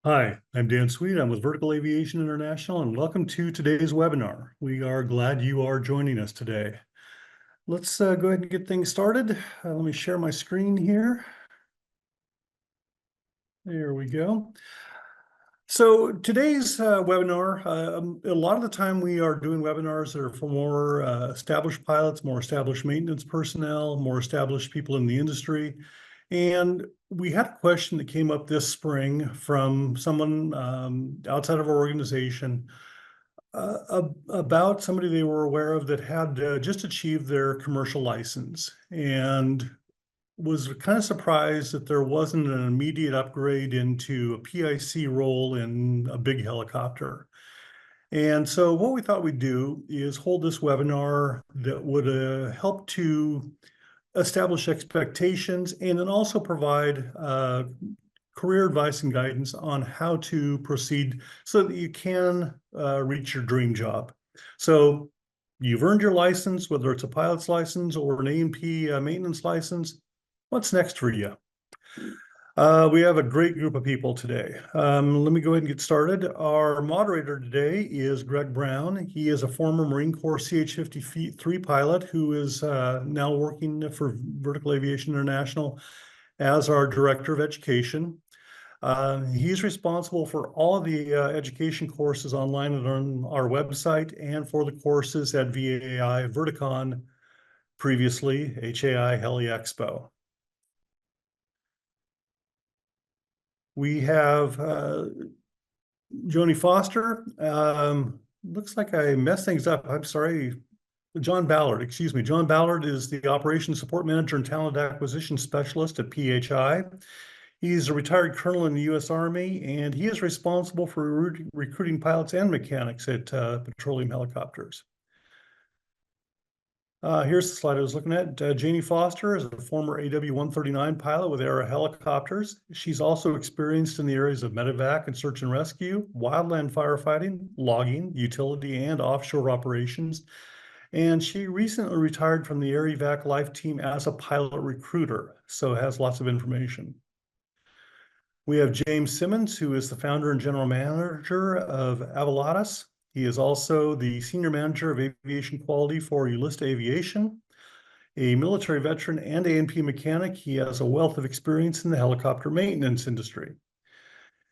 Hi, I'm Dan Sweet. I'm with Vertical Aviation International, and welcome to today's webinar. We are glad you are joining us today. Let's go ahead and get things started. Let me share my screen here. There we go. So today's webinar, a lot of the time we are doing webinars that are for more established pilots, more established maintenance personnel, more established people in the industry. And we had a question that came up this spring from someone outside of our organization about somebody they were aware of that had just achieved their commercial license and was kind of surprised that there wasn't an immediate upgrade into a PIC role in a big helicopter. And so what we thought we'd do is hold this webinar that would help to establish expectations and then also provide career advice and guidance on how to proceed so that you can reach your dream job. So you've earned your license, whether it's a pilot's license or an A&P maintenance license. What's next for you? We have a great group of people today. Let me go ahead and get started. Our moderator today is Greg Brown. He is a former Marine Corps CH-53 pilot who is now working for Vertical Aviation International as our Director of Education. He's responsible for all of the education courses online and on our website and for the courses at VAI, Verticon, previously HAI Heli Expo. We have Joni Foster. Looks like I messed things up. I'm sorry. John Ballard, excuse me. John Ballard is the Operations Support Manager and Talent Acquisition Specialist at PHI. He's a retired colonel in the U.S. Army, and he is responsible for recruiting pilots and mechanics at petroleum helicopters. Here's the slide I was looking at. Janie Foster is a former AW-139 pilot with Aero Helicopters. She's also experienced in the areas of medevac and search and rescue, wildland firefighting, logging, utility, and offshore operations. And she recently retired from the Air Evac Life Team as a pilot recruiter, so has lots of information. We have James Simmons, who is the founder and general manager of Avilatus. He is also the senior manager of aviation quality for Ulista Aviation. A military veteran and A&P mechanic, he has a wealth of experience in the helicopter maintenance industry.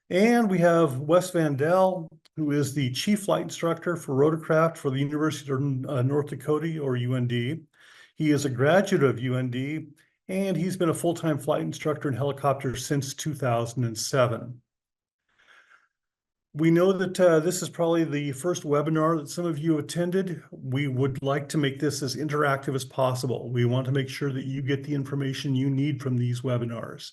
And we have Wes Van Dell, who is the chief flight instructor for rotorcraft for the University of North Dakota, or UND. He is a graduate of UND, and he's been a full-time flight instructor in helicopters since 2007. We know that this is probably the first webinar that some of you attended. We would like to make this as interactive as possible. We want to make sure that you get the information you need from these webinars.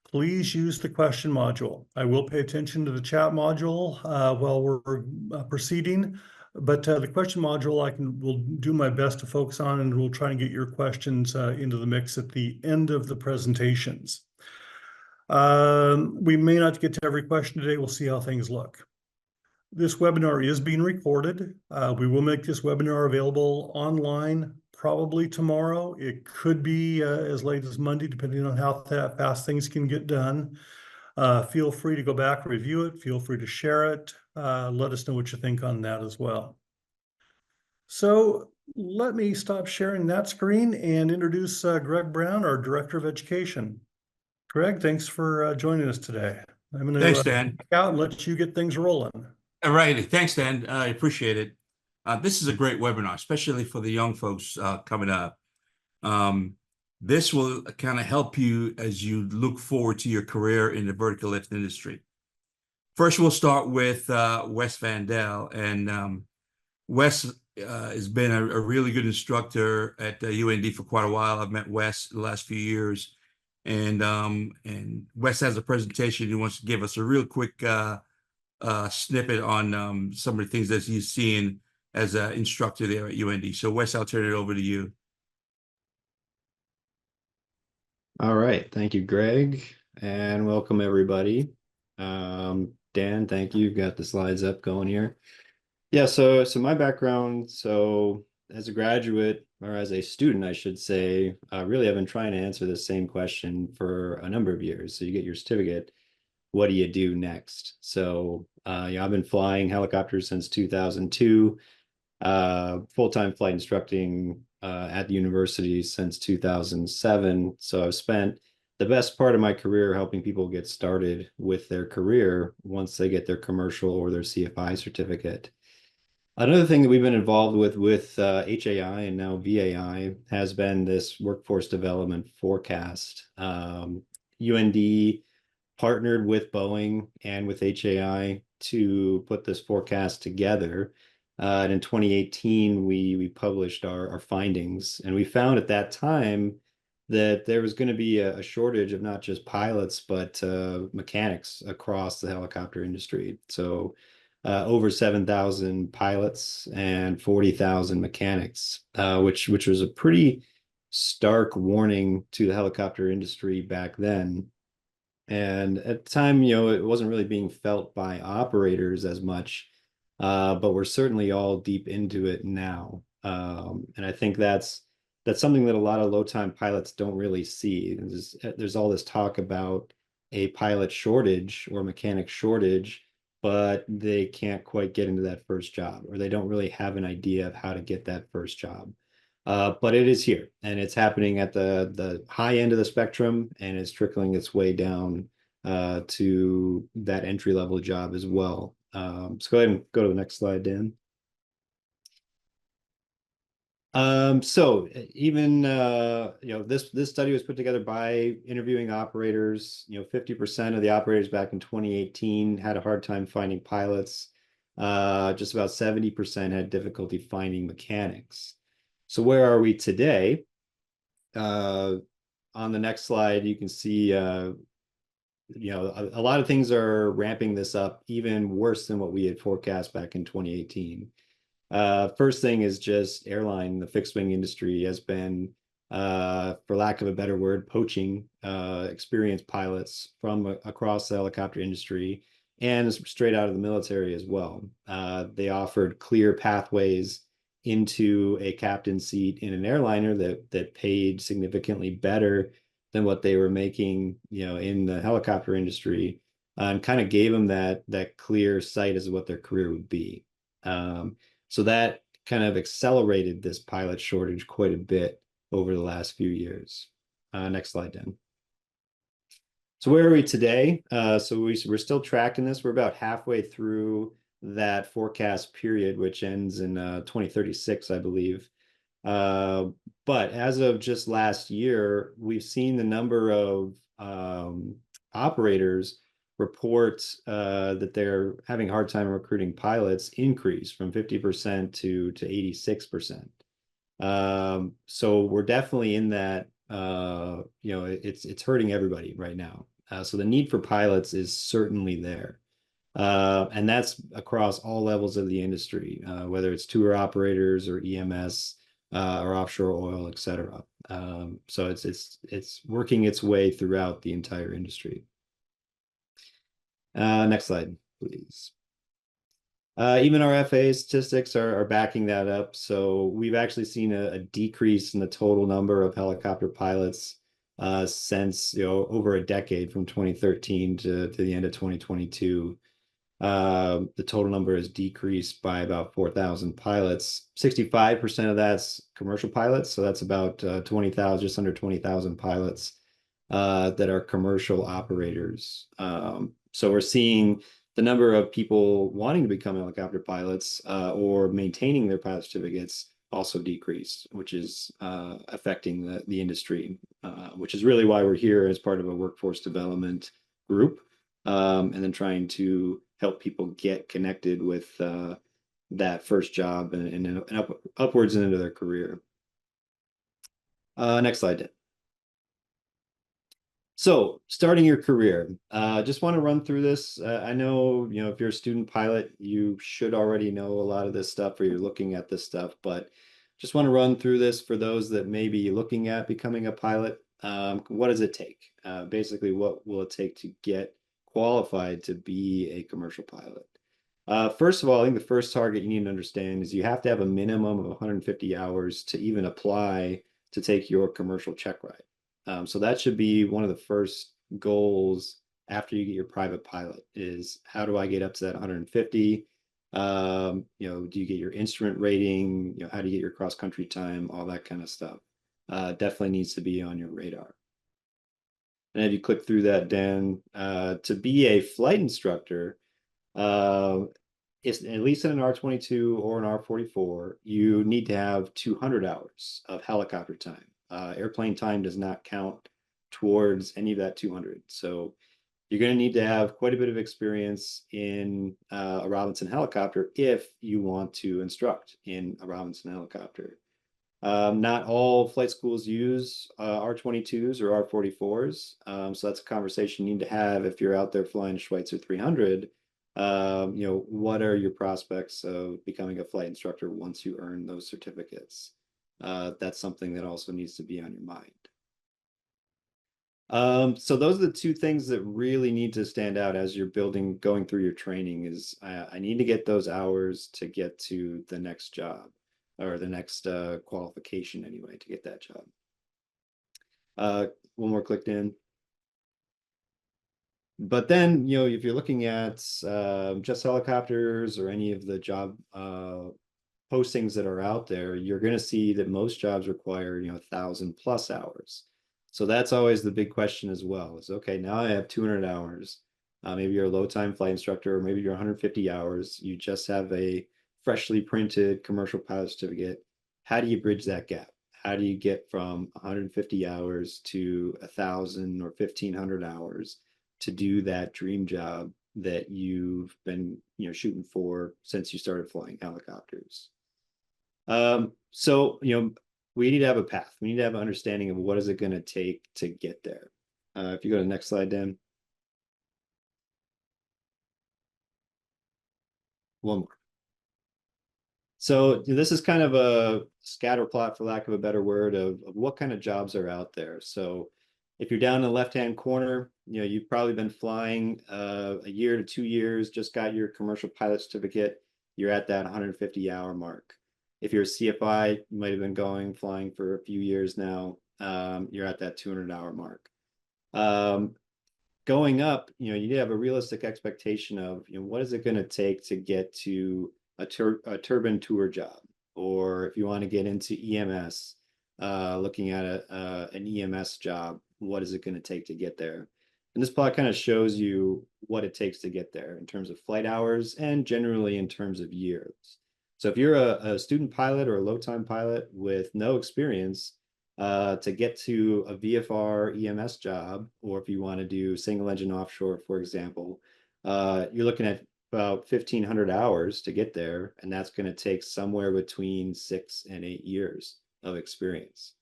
Please use the question module. I will pay attention to the chat module while we're proceeding, but the question module will do my best to focus on, and we'll try and get your questions into the mix at the end of the presentations. We may not get to every question today. We'll see how things look. This webinar is being recorded. We will make this webinar available online probably tomorrow. It could be as late as Monday, depending on how fast things can get done. Feel free to go back and review it. Feel free to share it. Let us know what you think on that as well. So let me stop sharing that screen and introduce Greg Brown, our Director of Education. Greg, thanks for joining us today. I'm going Thanks, to Dan. back out and let you get things rolling. All right. Thanks, Dan. I appreciate it. This is a great webinar, especially for the young folks coming up. This will kind of help you as you look forward to your career in the vertical lift industry. First, we'll start with Wes Van Dell. And Wes has been a really good instructor at UND for quite a while. I've met Wes the last few years. And Wes has a presentation. He wants to give us a real quick snippet on some of the things that he's seeing as an instructor there at UND. So Wes, I'll turn it over to you. All right. Thank you, Greg, and welcome everybody. Dan, thank you. You've got the slides up going here. Yeah, so my background, so as a graduate, or as a student, I should say, really I've been trying to answer the same question for a number of years. So you get your certificate. what do you do next? So, I've been flying helicopters since 2002, full-time flight instructing at the university since 2007. So I've spent the best part of my career helping people get started with their career once they get their commercial or their CFI certificate. Another thing that we've been involved with HAI and now VAI has been this workforce development forecast. UND partnered with Boeing and with HAI to put this forecast together. And in 2018, we published our findings, and we found at that time that there was going to be a shortage of not just pilots, but mechanics across the helicopter industry. So over 7,000 pilots and 40,000 mechanics, which was a pretty stark warning to the helicopter industry back then. And at the time, it wasn't really being felt by operators as much, but we're certainly all deep into it now. And I think that's something that a lot of low-time pilots don't really see. There's all this talk about a pilot shortage or mechanic shortage, but they can't quite get into that first job, or they don't really have an idea of how to get that first job. But it is here, and it's happening at the high end of the spectrum, and it's trickling its way down to that entry level job as well. So go ahead and go to the next slide, Dan. So even this study was put together by interviewing operators. 50% of the operators back in 2018 had a hard time finding pilots. Just about 70% had difficulty finding mechanics. So where are we today? On the next slide, you can see a lot of things are ramping this up even worse than what we had forecast back in 2018. First thing is just airline. The fixed wing industry has been, for lack of a better word, poaching experienced pilots from across the helicopter industry and straight out of the military as well. They offered clear pathways into a captain seat in an airliner that paid significantly better than what they were making, in the helicopter industry, and kind of gave them that clear sight as to what their career would be. So that kind of accelerated this pilot shortage quite a bit over the last few years. Next slide, Dan. So where are we today? So we're still tracking this. We're about halfway through that forecast period, which ends in 2036, I believe. But as of just last year, we've seen the number of operators report that they're having a hard time recruiting pilots increase from 50% to 86%. So we're definitely in that, it's hurting everybody right now. So the need for pilots is certainly there. And that's across all levels of the industry, whether it's tour operators or EMS, or offshore oil, et cetera. So it's working its way throughout the entire industry. Next slide, please. Even our FAA statistics are backing that up. So we've actually seen a decrease in the total number of helicopter pilots since over a decade, from 2013 to the end of 2022. The total number has decreased by about 4,000 pilots. 65% of that's commercial pilots, so that's about 20,000, just under 20,000 pilots that are commercial operators. So we're seeing the number of people wanting to become helicopter pilots or maintaining their pilot certificates also decrease, which is affecting the industry, which is really why we're here as part of a workforce development group, and then trying to help people get connected with that first job and upwards and into their career. Next slide. So starting your career, just want to run through this. I know, if you're a student pilot, you should already know a lot of this stuff, or you're looking at this stuff, but just want to run through this for those that may be looking at becoming a pilot. What does it take? Basically, what will it take to get qualified to be a commercial pilot? First of all, I think the first target you need to understand is you have to have a minimum of 150 hours to even apply to take your commercial check ride. So that should be one of the first goals after you get your private pilot is how do I get up to that 150? Do you get your instrument rating? How do you get your cross country time? All that kind of stuff. Definitely needs to be on your radar. And if you click through that, Dan, to be a flight instructor, it's at least in an R-22 or an R-44, you need to have 200 hours of helicopter time. Airplane time does not count towards any of that 200. So you're going to need to have quite a bit of experience in a Robinson helicopter if you want to instruct in a Robinson helicopter. Not all flight schools use R-22s or R-44s. So that's a conversation you need to have if you're out there flying Schweitzer 300. What are your prospects of becoming a flight instructor once you earn those certificates? That's something that also needs to be on your mind. So those are the two things that really need to stand out as you're going through your training is I need to get those hours to get to the next job or the next qualification anyway to get that job. One more clicked in. But then, if you're looking at just helicopters or any of the job postings that are out there, you're going to see that most jobs require, 1,000+ hours. So that's always the big question as well is, okay, now I have 200 hours. Maybe you're a low time flight instructor, or maybe you're 150 hours. You just have a freshly printed commercial pilot certificate. How do you bridge that gap? How do you get from 150 hours to 1,000 or 1,500 hours to do that dream job that you've been, shooting for since you started flying helicopters? So, we need to have a path. We need to have an understanding of what is it going to take to get there. If you go to the next slide, Dan. One more. So this is kind of a scatter plot, for lack of a better word, of what kind of jobs are out there. So if you're down in the left-hand corner, you've probably been flying a year to 2 years, just got your commercial pilot certificate. You're at that 150-hour mark. If you're a CFI, you might have been flying for a few years now. You're at that 200-hour mark. Going up, you need to have a realistic expectation of, what is it going to take to get to a turbine tour job, or if you want to get into EMS, looking at an EMS job, what is it going to take to get there? And this plot kind of shows you what it takes to get there in terms of flight hours and generally in terms of years. So if you're a student pilot or a low time pilot with no experience, to get to a VFR EMS job, or if you want to do single engine offshore, for example, you're looking at about 1,500 hours to get there, and that's going to take somewhere between 6 and 8 years of experience.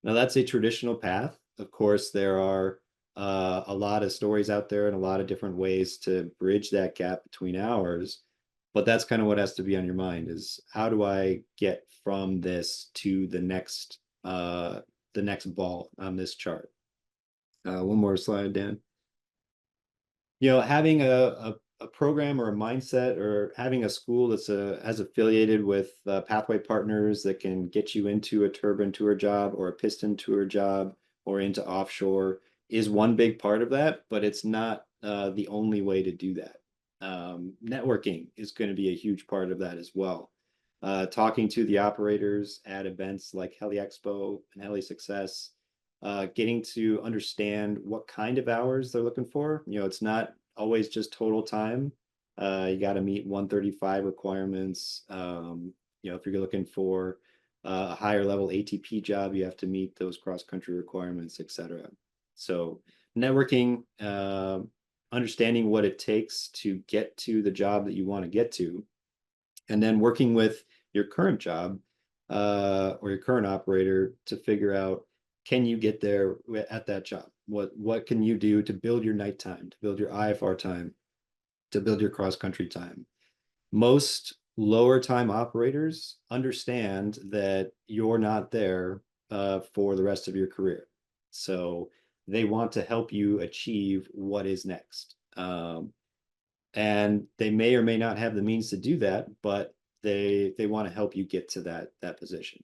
Now, that's a traditional path. Of course, there are a lot of stories out there and a lot of different ways to bridge that gap between hours, but that's kind of what has to be on your mind is how do I get from this to the next ball on this chart. One more slide, Dan. Having a program or a mindset or having a school that's as affiliated with pathway partners that can get you into a turbine tour job or a piston tour job or into offshore is one big part of that, but it's not the only way to do that. Networking is going to be a huge part of that as well. Talking to the operators at events like Heli Expo and Heli Success, getting to understand what kind of hours they're looking for. It's not always just total time. You got to meet 135 requirements. If you're looking for a higher level ATP job, you have to meet those cross-country requirements, etc. So networking, understanding what it takes to get to the job that you want to get to, and then working with your current job or your current operator to figure out, can you get there at that job? What can you do to build your night time, to build your IFR time, to build your cross-country time? Most lower time operators understand that you're not there for the rest of your career. So they want to help you achieve what is next. And they may or may not have the means to do that, but they want to help you get to that position.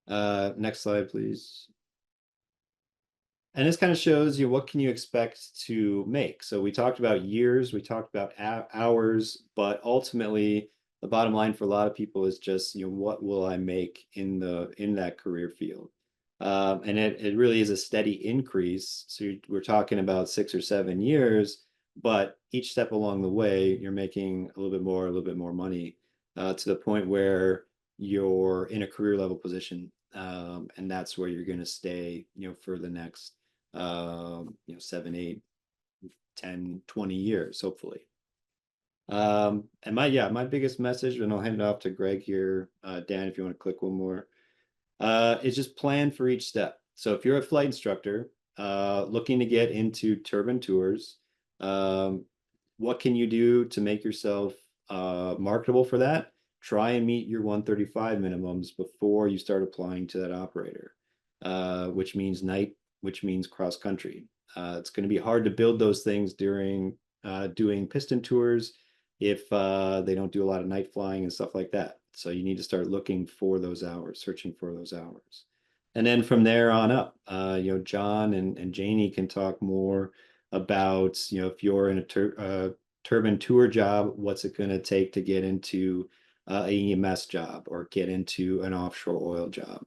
Next slide, please. And this kind of shows you what can you expect to make. So we talked about years, we talked about hours, but ultimately the bottom line for a lot of people is just, what will I make in that career field? And it really is a steady increase. So we're talking about 6 or 7 years, but each step along the way, you're making a little bit more money, to the point where you're in a career level position. And that's where you're going to stay, for the next 7, 8, 10, 20 years, hopefully. And my biggest message, and I'll hand it off to Greg here, Dan, if you want to click one more, is just plan for each step. So if you're a flight instructor, looking to get into turbine tours, what can you do to make yourself marketable for that? Try and meet your 135 minimums before you start applying to that operator, which means night, which means cross country. It's going to be hard to build those things during doing piston tours if they don't do a lot of night flying and stuff like that. So you need to start looking for those hours, searching for those hours. And then from there on up, John and Janie can talk more about, if you're in a turbine tour job, what's it going to take to get into an EMS job or get into an offshore oil job.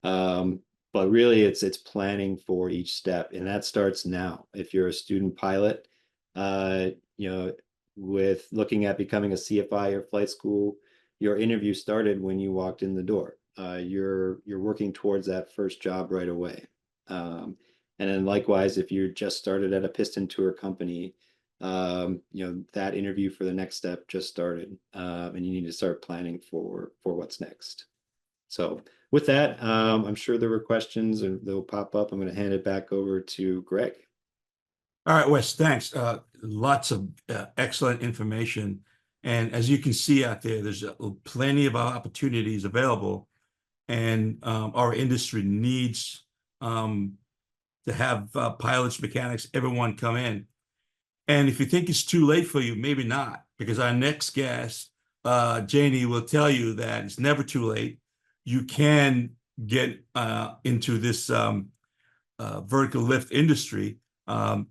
But really it's planning for each step, and that starts now. If you're a student pilot, uh, you know, with looking at becoming a CFI or flight school, your interview started when you walked in the door. You're working towards that first job right away. And then likewise, if you just started at a piston tour company, that interview for the next step just started, and you need to start planning for what's next. So with that, I'm sure there were questions and they'll pop up. I'm going to hand it back over to Greg. All right, Wes, thanks. Lots of excellent information. And as you can see out there, there's plenty of opportunities available. And our industry needs to have pilots, mechanics, everyone come in. And if you think it's too late for you, maybe not, because our next guest, Janie, will tell you that it's never too late. You can get into this vertical lift industry,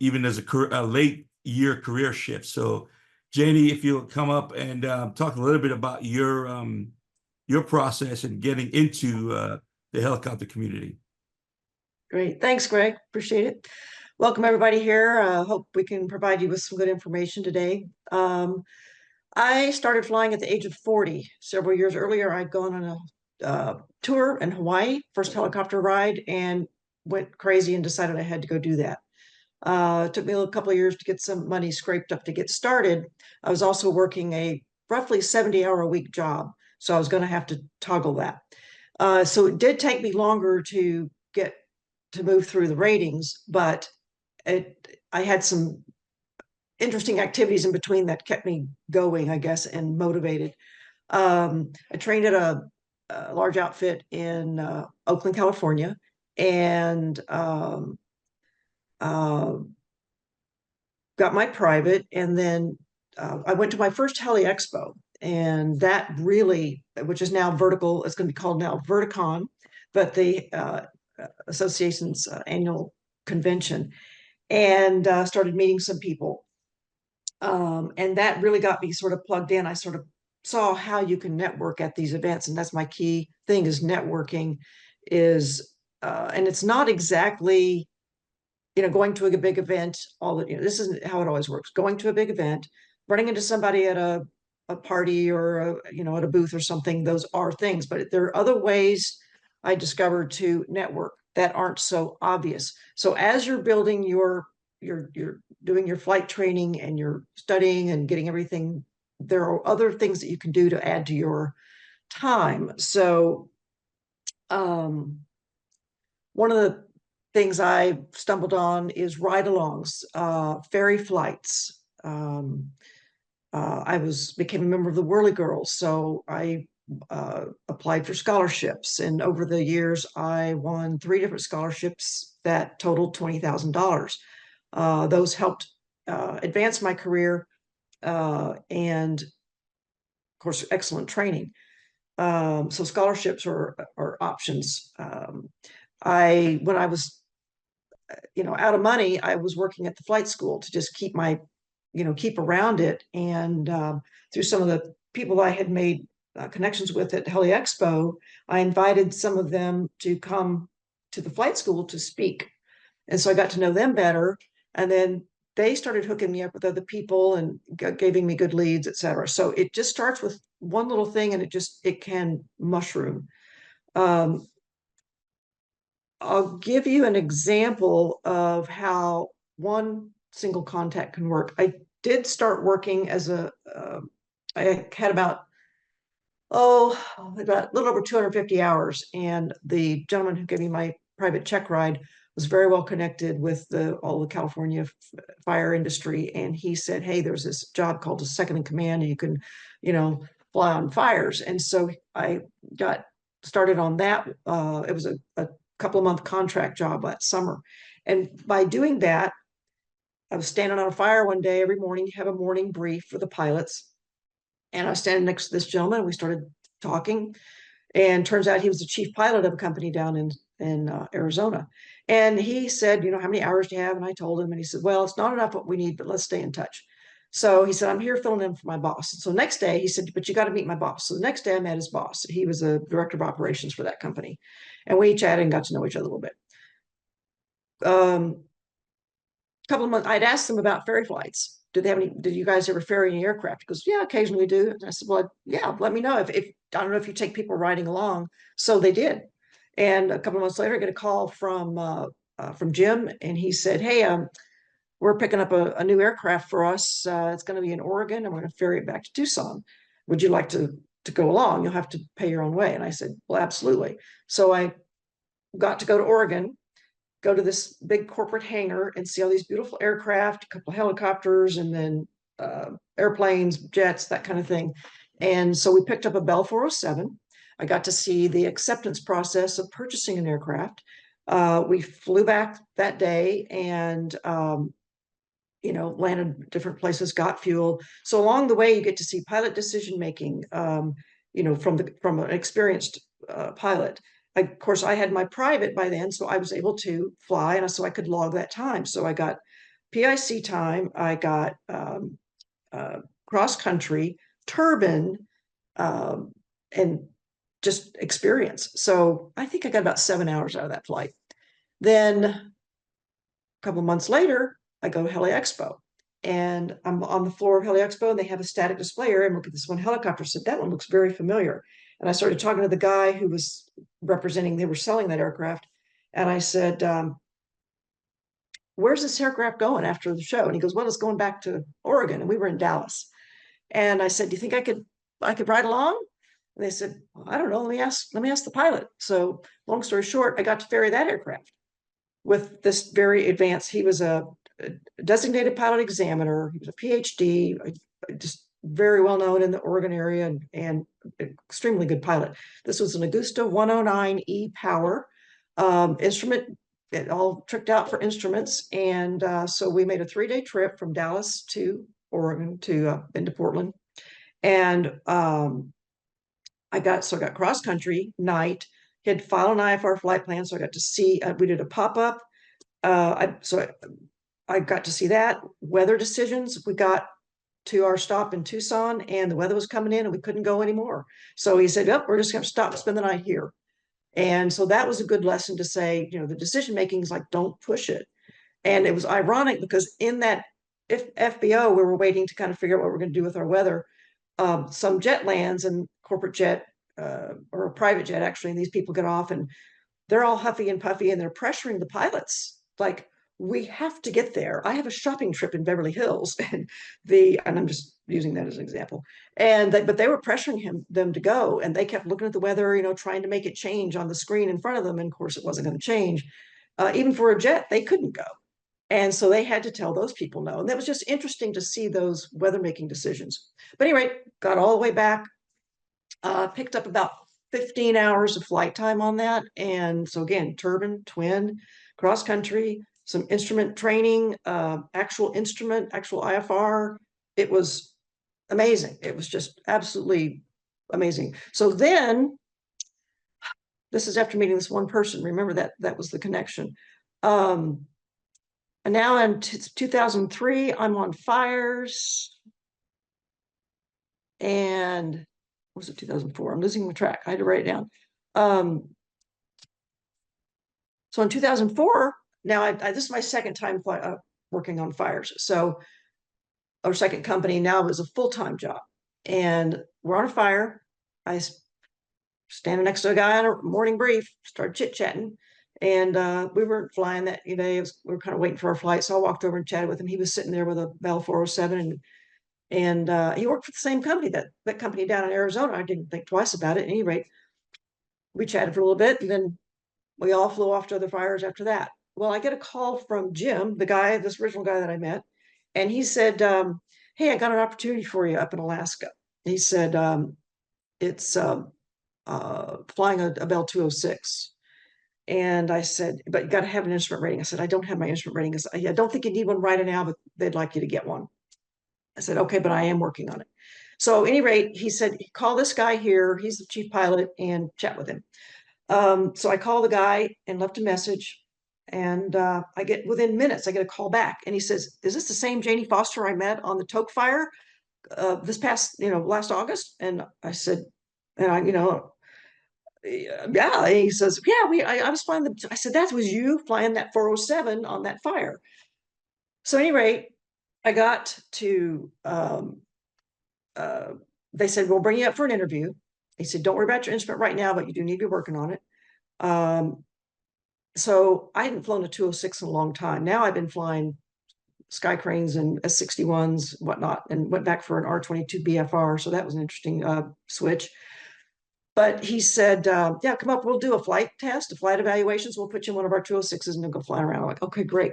even as a late year career shift. So, Janie, if you'll come up and talk a little bit about your process and getting into the helicopter community. Great. Thanks, Greg. Appreciate it. Welcome, everybody here. Hope we can provide you with some good information today. I started flying at the age of 40. Several years earlier, I'd gone on a tour in Hawaii, first helicopter ride, and went crazy and decided I had to go do that. It took me a couple of years to get some money scraped up to get started. I was also working a roughly 70-hour-a-week job, so I was going to have to toggle that. So it did take me longer to get to move through the ratings, but I had some interesting activities in between that kept me going, I guess, and motivated. I trained at a large outfit in Oakland, California, and got my private, and then I went to my first Heli Expo, and that really, which is now vertical, it's going to be called now Verticon, but the association's annual convention, and started meeting some people. And that really got me sort of plugged in. I sort of saw how you can network at these events, and that's my key thing is networking is, and it's not exactly, going to a big event, this isn't how it always works. Going to a big event, running into somebody at a party or, at a booth or something, those are things, but there are other ways I discovered to network that aren't so obvious. So as you're building you're doing your flight training and you're studying and getting everything, there are other things that you can do to add to your time. So one of the things I stumbled on is ride-alongs, ferry flights. I became a member of the Whirly Girls, so I applied for scholarships, and over the years I won 3 different scholarships that totaled $20,000. Those helped advance my career, and of course excellent training. So scholarships are options. When I was out of money, I was working at the flight school to just keep keep around it. And through some of the people I had made connections with at Heli Expo, I invited some of them to come to the flight school to speak. And so I got to know them better. And then they started hooking me up with other people and giving me good leads, et cetera. So it just starts with one little thing, and it can mushroom. I'll give you an example of how one single contact can work. I did start working as I had about a little over 250 hours. And the gentleman who gave me my private check ride was very well connected with all the California fire industry. And he said, hey, there's this job called a second in command, and you can, fly on fires. And so I got started on that. It was a couple of month contract job that summer. And by doing that, I was standing on a fire one day. Every morning, you have a morning brief for the pilots. And I was standing next to this gentleman. We started talking, and turns out he was the chief pilot of a company down in Arizona. And he said, how many hours do you have? And I told him, and he said, well, it's not enough what we need, but let's stay in touch. So he said, I'm here filling in for my boss. And so next day he said, but you got to meet my boss. So the next day I met his boss. He was a director of operations for that company. And we chatted and got to know each other a little bit. Couple of months, I'd asked them about ferry flights. Did you guys ever ferry any aircraft? He goes, yeah, occasionally we do. And I said, well, yeah, let me know if I don't know if you take people riding along. So they did. And a couple of months later, I get a call from Jim, and he said, hey, we're picking up a new aircraft for us. It's going to be in Oregon, and we're going to ferry it back to Tucson. Would you like to go along? You'll have to pay your own way. And I said, well, absolutely. So I got to go to Oregon, go to this big corporate hangar and see all these beautiful aircraft, a couple of helicopters, and then airplanes, jets, that kind of thing. And so we picked up a Bell 407. I got to see the acceptance process of purchasing an aircraft. We flew back that day and landed different places, got fuel. So along the way, you get to see pilot decision making, from an experienced pilot. Of course, I had my private by then, so I was able to fly, and so I could log that time. So I got PIC time, I got cross country, turbine, and just experience. So I think I got about 7 hours out of that flight. Then a couple of months later, I go to Heli Expo, and I'm on the floor of Heli Expo, and they have a static display area, and look at this one helicopter. Said, that one looks very familiar. And I started talking to the guy who was representing, they were selling that aircraft. And I said, where's this aircraft going after the show? And he goes, well, it's going back to Oregon. And we were in Dallas. And I said, do you think I could ride along? And they said, well, I don't know. Let me ask the pilot. So long story short, I got to ferry that aircraft with this very advanced, he was a designated pilot examiner. He was a PhD, just very well known in the Oregon area, and extremely good pilot. This was an Augusta 109E Power instrument. It all tricked out for instruments. And so we made a 3-day trip from Dallas to Oregon into Portland. And I got cross country night, had filed an IFR flight plan. So I got to see, we did a pop-up. I got to see that. Weather decisions. We got to our stop in Tucson, and the weather was coming in and we couldn't go anymore. So he said, yep, we're just going to stop and spend the night here. And so that was a good lesson to say, the decision making is like, don't push it. And it was ironic because in that FBO, we were waiting to kind of figure out what we're going to do with our weather. Some jet lands, and corporate jet or a private jet, actually, and these people get off and they're all huffy and puffy, and they're pressuring the pilots. Like, we have to get there. I have a shopping trip in Beverly Hills, and I'm just using that as an example. But they were pressuring them to go, and they kept looking at the weather, trying to make it change on the screen in front of them. And of course, it wasn't going to change. Even for a jet, they couldn't go. And so they had to tell those people no. And that was just interesting to see those weather making decisions. But anyway, got all the way back, picked up about 15 hours of flight time on that. And so again, turbine, twin, cross country, some instrument training, actual IFR. It was amazing. It was just absolutely amazing. So then, this is after meeting this one person. Remember that was the connection. And now in 2003, I'm on fires. And what was it, 2004? I'm losing my track. I had to write it down. So in 2004, now this is my second time working on fires. So our second company now is a full-time job. And we're on a fire. I standing next to a guy on a morning brief, started chit-chatting. And we weren't flying that day. We were kind of waiting for our flight. So I walked over and chatted with him. He was sitting there with a Bell 407, and he worked for the same company, that company down in Arizona. I didn't think twice about it. At any rate, we chatted for a little bit, and then we all flew off to other fires after that. Well, I get a call from Jim, this original guy that I met, and he said, hey, I got an opportunity for you up in Alaska. He said, it's flying a Bell 206. And I said, but you got to have an instrument rating. I said, I don't have my instrument rating. I don't think you need one right now, but they'd like you to get one. I said, okay, but I am working on it. So at any rate, he said, call this guy here. He's the chief pilot, and chat with him. So I called the guy and left a message, and within minutes, I get a call back, and he says, is this the same Janie Foster I met on the Toke fire this past, last August? And I said, yeah. And he says, yeah, I was flying I said, that was you flying that 407 on that fire. So at any rate, I got to, they said, we'll bring you up for an interview. He said, don't worry about your instrument right now, but you do need to be working on it. So I hadn't flown a 206 in a long time. Now I've been flying Sky Cranes and S61s, whatnot, and went back for an R-22 BFR. So that was an interesting switch. But he said, yeah, come up, we'll do a flight test, a flight evaluations. We'll put you in one of our 206s and then go fly around. I'm like, okay, great.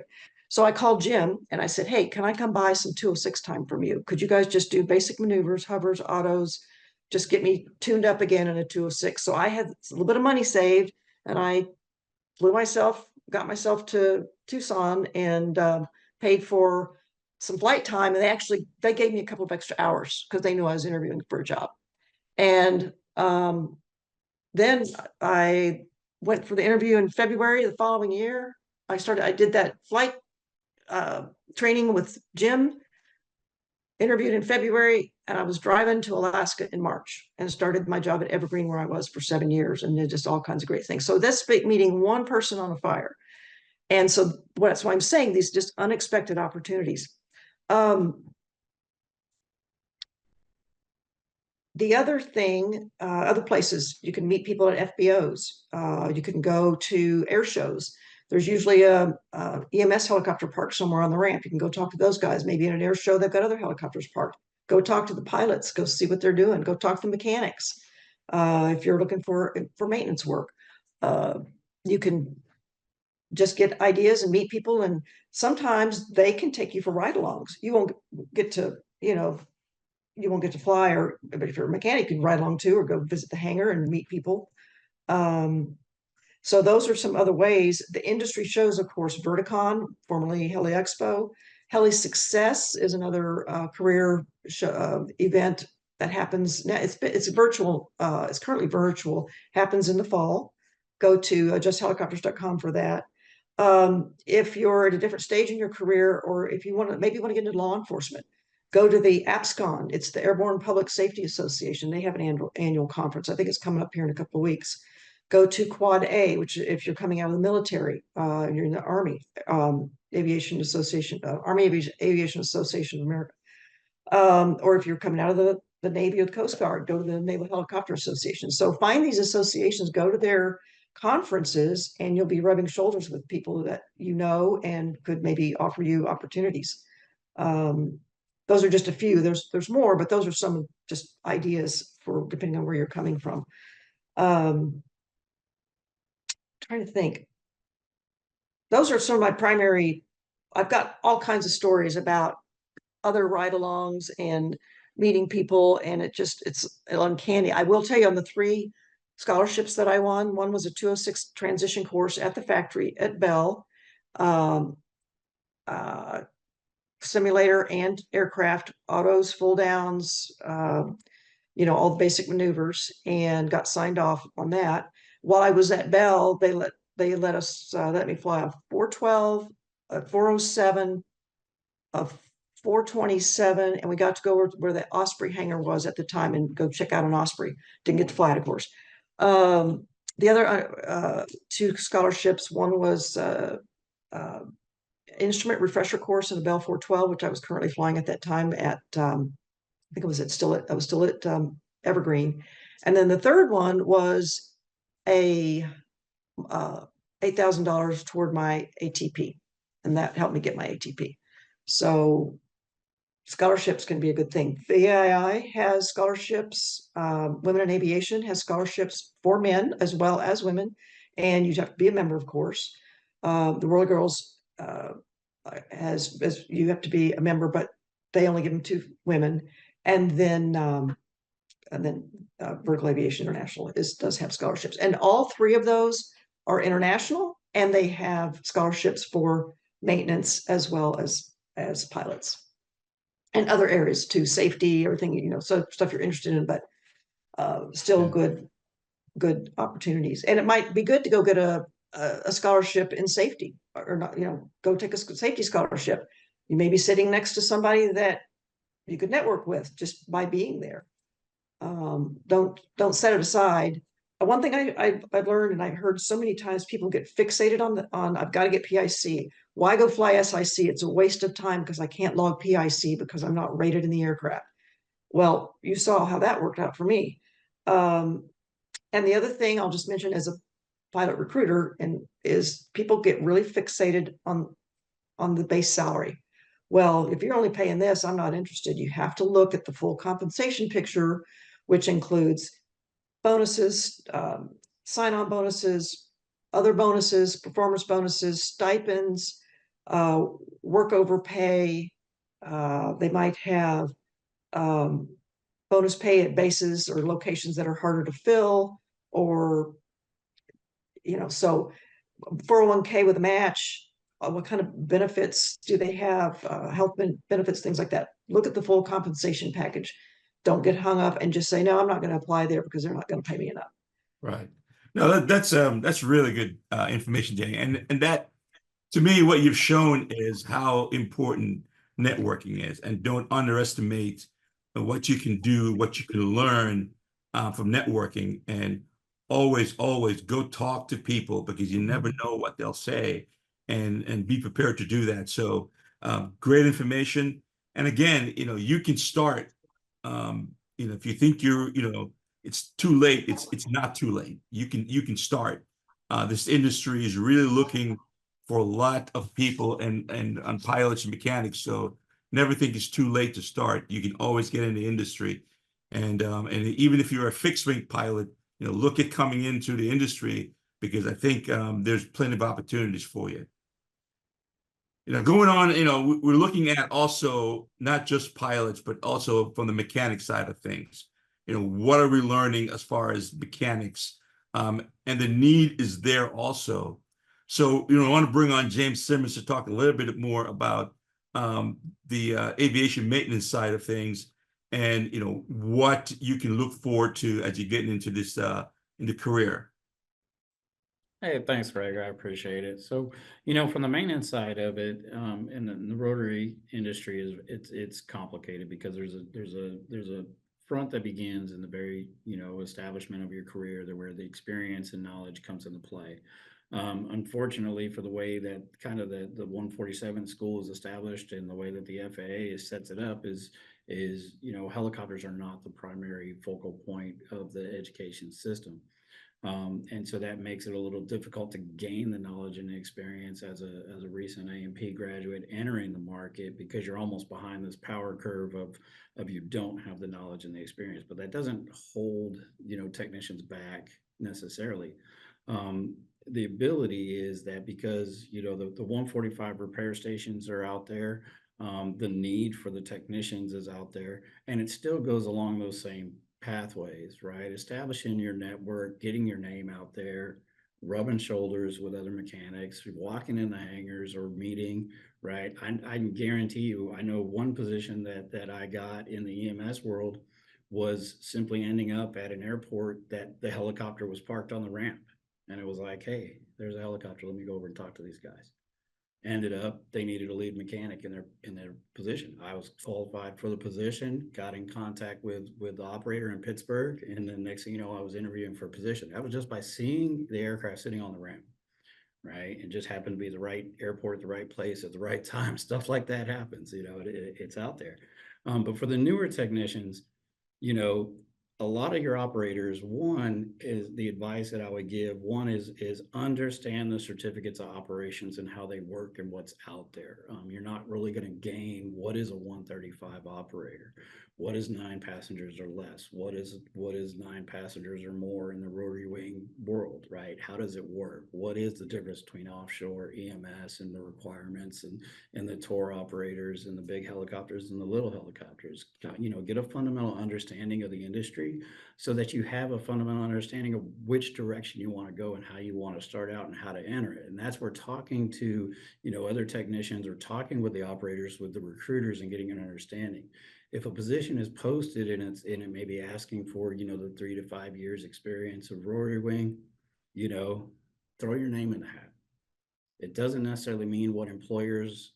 So I called Jim and I said, hey, can I come by some 206 time from you? Could you guys just do basic maneuvers, hovers, autos, just get me tuned up again in a 206? So I had a little bit of money saved, and I got myself to Tucson, and paid for some flight time. And they gave me a couple of extra hours because they knew I was interviewing for a job. And then I went for the interview in February the following year. I did that flight training with Jim, interviewed in February, and I was driving to Alaska in March and started my job at Evergreen, where I was for 7 years, and did just all kinds of great things. So that's meeting one person on a fire. And so that's why I'm saying these just unexpected opportunities. The other thing, other places, you can meet people at FBOs. You can go to air shows. There's usually a EMS helicopter parked somewhere on the ramp. You can go talk to those guys. Maybe in an air show, they've got other helicopters parked. Go talk to the pilots. Go see what they're doing. Go talk to the mechanics. If you're looking for maintenance work, you can just get ideas and meet people. And sometimes they can take you for ride-alongs. You won't get to, you won't get to fly, but if you're a mechanic, you can ride along too, or go visit the hangar and meet people. So those are some other ways. The industry shows, of course, Verticon, formerly Heli Expo. Heli Success is another career event that happens now. It's virtual. It's currently virtual. Happens in the fall. Go to justhelicopters.com for that. If you're at a different stage in your career, or if you maybe want to get into law enforcement, go to the APSCON. It's the Airborne Public Safety Association. They have an annual conference. I think it's coming up here in a couple of weeks. Go to Quad A, which if you're coming out of the military, you're in the Army, Aviation Association, Army Aviation Association of America. Or if you're coming out of the Navy or the Coast Guard, go to the Naval Helicopter Association. So find these associations, go to their conferences, and you'll be rubbing shoulders with people that you know and could maybe offer you opportunities. Those are just a few. There's more, but those are some just ideas for depending on where you're coming from. Trying to think. Those are some of my primary. I've got all kinds of stories about other ride-alongs and meeting people, and it's uncanny. I will tell you, on the 3 scholarships that I won, one was a 206 transition course at the factory at Bell, simulator and aircraft, autos, full downs, all the basic maneuvers, and got signed off on that. While I was at Bell, they let me fly a 412, a 407, a 427, and we got to go where the Osprey hangar was at the time and go check out an Osprey. Didn't get to fly it, of course. The other two scholarships, one was instrument refresher course in the Bell 412, which I was currently flying at that time at, I think it was I was still at Evergreen. And then the third one was a $8,000 toward my ATP, and that helped me get my ATP. So scholarships can be a good thing. VAI has scholarships. Women in Aviation has scholarships for men as well as women, and you have to be a member, of course. The Royal Girls has, as you have to be a member, but they only give them to women. And then Vertical Aviation International does have scholarships, and all three of those are international, and they have scholarships for maintenance as well as pilots and other areas too, safety, everything, so stuff you're interested in, but still good opportunities. And it might be good to go get a scholarship in safety, or not, go take a safety scholarship. You may be sitting next to somebody that you could network with just by being there. Don't set it aside. One thing I've learned, and I've heard so many times, people get fixated on I've got to get PIC. Why go fly SIC? It's a waste of time because I can't log PIC because I'm not rated in the aircraft. Well, you saw how that worked out for me. And the other thing I'll just mention as a pilot recruiter is people get really fixated on the base salary. Well, if you're only paying this, I'm not interested. You have to look at the full compensation picture, which includes bonuses, sign-on bonuses, other bonuses, performance bonuses, stipends, work-over pay. They might have bonus pay at bases or locations that are harder to fill, or, so 401k with a match. What kind of benefits do they have? Health benefits, things like that. Look at the full compensation package. Don't get hung up and just say, no, I'm not going to apply there because they're not going to pay me enough. Right. No, that's really good information, Danny. And that, to me, what you've shown is how important networking is, and don't underestimate what you can do, what you can learn from networking, and always go talk to people, because you never know what they'll say, and be prepared to do that. So great information. And again, you can start, if you think it's too late, it's not too late. You can start. This industry is really looking for a lot of people and on pilots and mechanics. So never think it's too late to start. You can always get in the industry. And even if you're a fixed wing pilot, look at coming into the industry, because I think there's plenty of opportunities for you. Going on, we're looking at also not just pilots, but also from the mechanic side of things. What are we learning as far as mechanics? And the need is there also. So, I want to bring on James Simmons to talk a little bit more about the aviation maintenance side of things, and, what you can look forward to as you're getting into this in the career. Hey, thanks, Greg. I appreciate it. So, from the maintenance side of it, in the rotary industry, it's complicated, because there's a front that begins in the very establishment of your career, where the experience and knowledge comes into play. Unfortunately, for the way that kind of the 147 school is established, and the way that the FAA sets it up is helicopters are not the primary focal point of the education system. And so that makes it a little difficult to gain the knowledge and the experience as a recent A&P graduate entering the market, because you're almost behind this power curve of you don't have the knowledge and the experience. But that doesn't hold technicians back necessarily. The ability is that, because the 145 repair stations are out there, the need for the technicians is out there, and it still goes along those same pathways, right? Establishing your network, getting your name out there, rubbing shoulders with other mechanics, walking in the hangars or meeting, right? I can guarantee you, I know one position that I got in the EMS world was simply ending up at an airport that the helicopter was parked on the ramp. And it was like, hey, there's a helicopter. Let me go over and talk to these guys. ended up they needed a lead mechanic in their position. I was qualified for the position, got in contact with the operator in Pittsburgh, and then next thing you know, I was interviewing for a position. That was just by seeing the aircraft sitting on the ramp, right? It just happened to be the right airport at the right place at the right time. Stuff like that happens, it's out there. But for the newer technicians, a lot of your operators, one is the advice that I would give. One is understand the certificates of operations and how they work and what's out there. You're not really going to gain what is a 135 operator, what is 9 passengers or less, what is 9 passengers or more in the rotary wing world, right? How does it work? What is the difference between offshore EMS and the requirements and the tour operators and the big helicopters and the little helicopters? Get a fundamental understanding of the industry so that you have a fundamental understanding of which direction you want to go and how you want to start out and how to enter it. And that's where talking to, other technicians or talking with the operators, with the recruiters, and getting an understanding. If a position is posted and it may be asking for, the 3 to 5 years experience of rotary wing, throw your name in the hat. It doesn't necessarily mean what employers,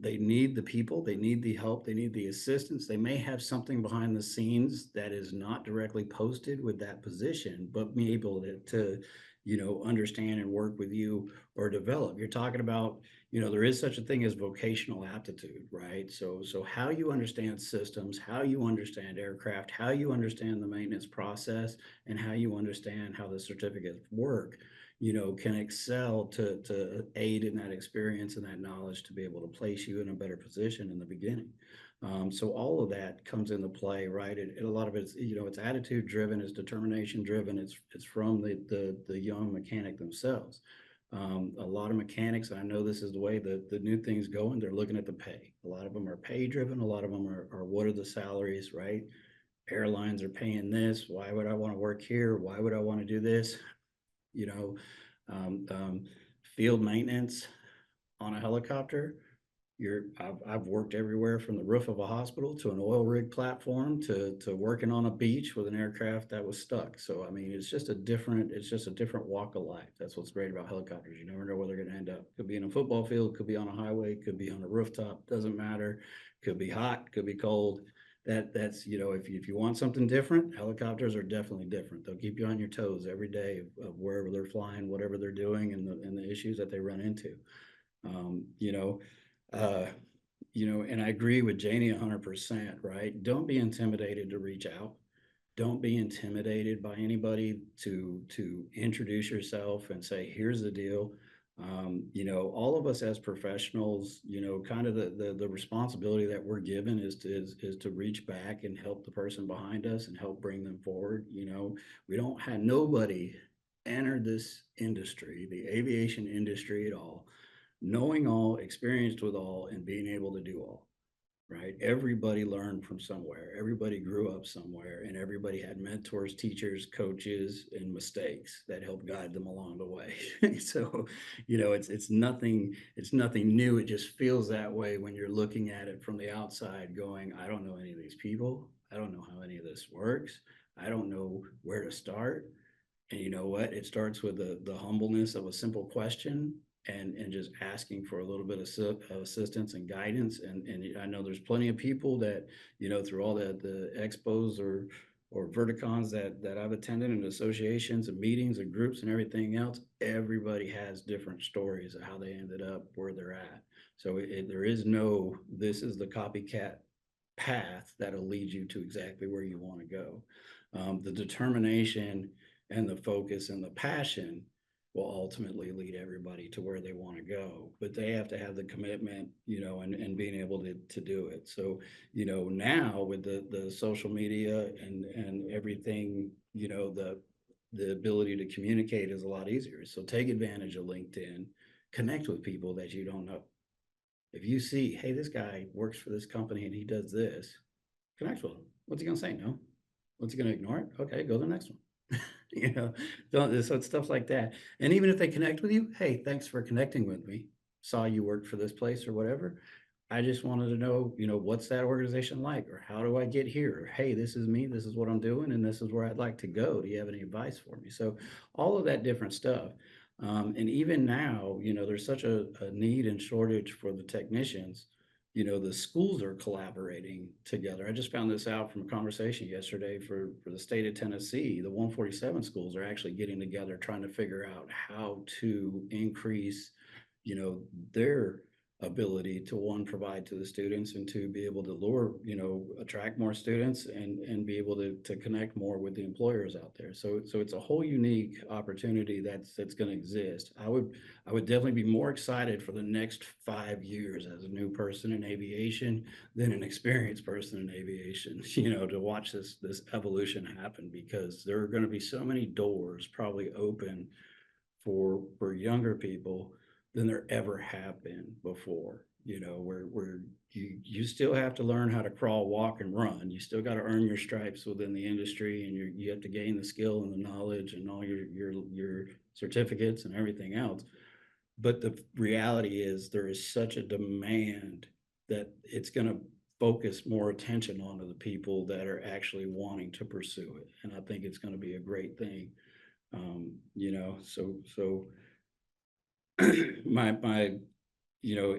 they need the people, they need the help, they need the assistance. They may have something behind the scenes that is not directly posted with that position, but be able to understand and work with you or develop. You're talking about, there is such a thing as vocational aptitude, right? So how you understand systems, how you understand aircraft, how you understand the maintenance process, and how you understand how the certificates work, can excel to aid in that experience and that knowledge to be able to place you in a better position in the beginning. So all of that comes into play, right? A lot of it's, it's attitude driven, it's determination driven. It's from the young mechanic themselves. A lot of mechanics, and I know this is the way the new thing's going, they're looking at the pay. A lot of them are pay driven. A lot of them are what are the salaries, right? Airlines are paying this. Why would I want to work here? Why would I want to do this? Field maintenance on a helicopter. I've worked everywhere from the roof of a hospital to an oil rig platform to working on a beach with an aircraft that was stuck. So I mean, it's just a different walk of life. That's what's great about helicopters. You never know where they're going to end up. Could be in a football field, could be on a highway, could be on a rooftop. Doesn't matter. Could be hot, could be cold. That's if you want something different, helicopters are definitely different. They'll keep you on your toes every day of wherever they're flying, whatever they're doing, and the issues that they run into. And I agree with Janie 100%, right? Don't be intimidated to reach out. Don't be intimidated by anybody to introduce yourself and say, here's the deal. All of us as professionals, kind of the responsibility that we're given is to reach back and help the person behind us and help bring them forward. We don't have nobody entered this industry, the aviation industry at all, knowing all, experienced with all, and being able to do all. Right? Everybody learned from somewhere. Everybody grew up somewhere, and everybody had mentors, teachers, coaches, and mistakes that helped guide them along the way. So, it's nothing new. It just feels that way when you're looking at it from the outside going, I don't know any of these people. I don't know how any of this works. I don't know where to start. And you know what? It starts with the humbleness of a simple question and just asking for a little bit of assistance and guidance. And I know there's plenty of people that, through all the expos or verticons that I've attended, and associations and meetings and groups and everything else, everybody has different stories of how they ended up where they're at. So there is no, this is the copycat path that'll lead you to exactly where you want to go. The determination and the focus and the passion will ultimately lead everybody to where they want to go, but they have to have the commitment, and being able to do it. So, now with the social media and everything, the ability to communicate is a lot easier. So take advantage of LinkedIn, connect with people that you don't know. If you see, hey, this guy works for this company and he does this, connect with him. What's he going to say? No. What's he going to ignore it? Okay, go to the next one. So it's stuff like that. And even if they connect with you, hey, thanks for connecting with me. Saw you worked for this place or whatever. I just wanted to know, what's that organization like, or how do I get here? Or, hey, this is me, this is what I'm doing, and this is where I'd like to go. Do you have any advice for me? So all of that different stuff. And even now, there's such a need and shortage for the technicians. The schools are collaborating together. I just found this out from a conversation yesterday for the state of Tennessee. The 147 schools are actually getting together, trying to figure out how to increase, their ability to, one, provide to the students, and two, be able to lure, attract more students and be able to connect more with the employers out there. So it's a whole unique opportunity that's going to exist. I would definitely be more excited for the next 5 years as a new person in aviation than an experienced person in aviation, to watch this evolution happen, because there are going to be so many doors probably open for younger people than there ever have been before, where you still have to learn how to crawl, walk, and run. You still got to earn your stripes within the industry, and you have to gain the skill and the knowledge and all your certificates and everything else. But the reality is there is such a demand that it's going to focus more attention onto the people that are actually wanting to pursue it. And I think it's going to be a great thing. So my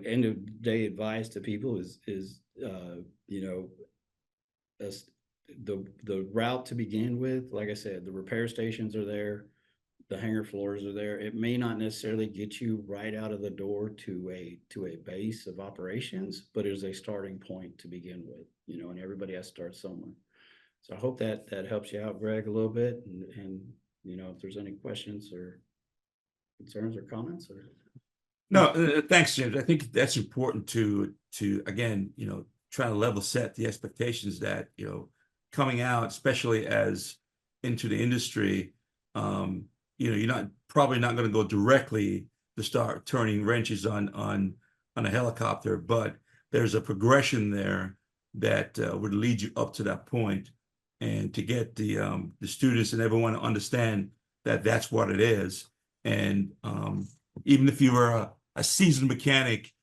end of day advice to people is as the route to begin with. Like I said, the repair stations are there, the hangar floors are there. It may not necessarily get you right out of the door to a base of operations, but it is a starting point to begin with, and everybody has to start somewhere. So I hope that helps you out, Greg, a little bit, and if there's any questions or concerns or comments. Or No, thanks, James. I think that's important to again, try to level set the expectations that, coming out, especially as into the industry, you're probably not going to go directly to start turning wrenches on a helicopter, but there's a progression there that would lead you up to that point, and to get the students and everyone to understand that that's what it is. And even if you were a seasoned mechanic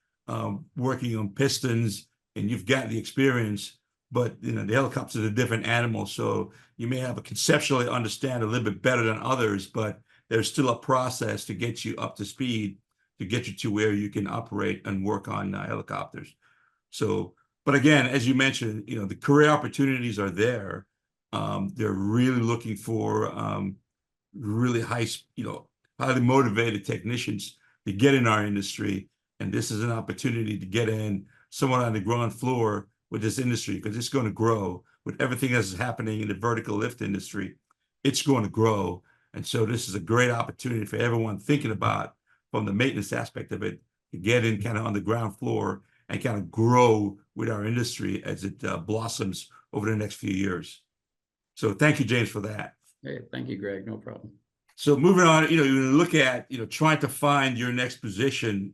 working on pistons and you've got the experience, but the helicopter's a different animal, so you may have a conceptually understand a little bit better than others, but there's still a process to get you up to speed, to get you to where you can operate and work on helicopters. So, but again, as you mentioned, the career opportunities are there. They're really looking for really highly motivated technicians to get in our industry, and this is an opportunity to get in somewhat on the ground floor with this industry, because it's going to grow with everything that's happening in the vertical lift industry. It's going to grow, and so this is a great opportunity for everyone thinking about, from the maintenance aspect of it, to get in kind of on the ground floor and kind of grow with our industry as it blossoms over the next few years. So thank you, James, for that. Hey, thank you, Greg. No problem. So moving on, you look at, trying to find your next position,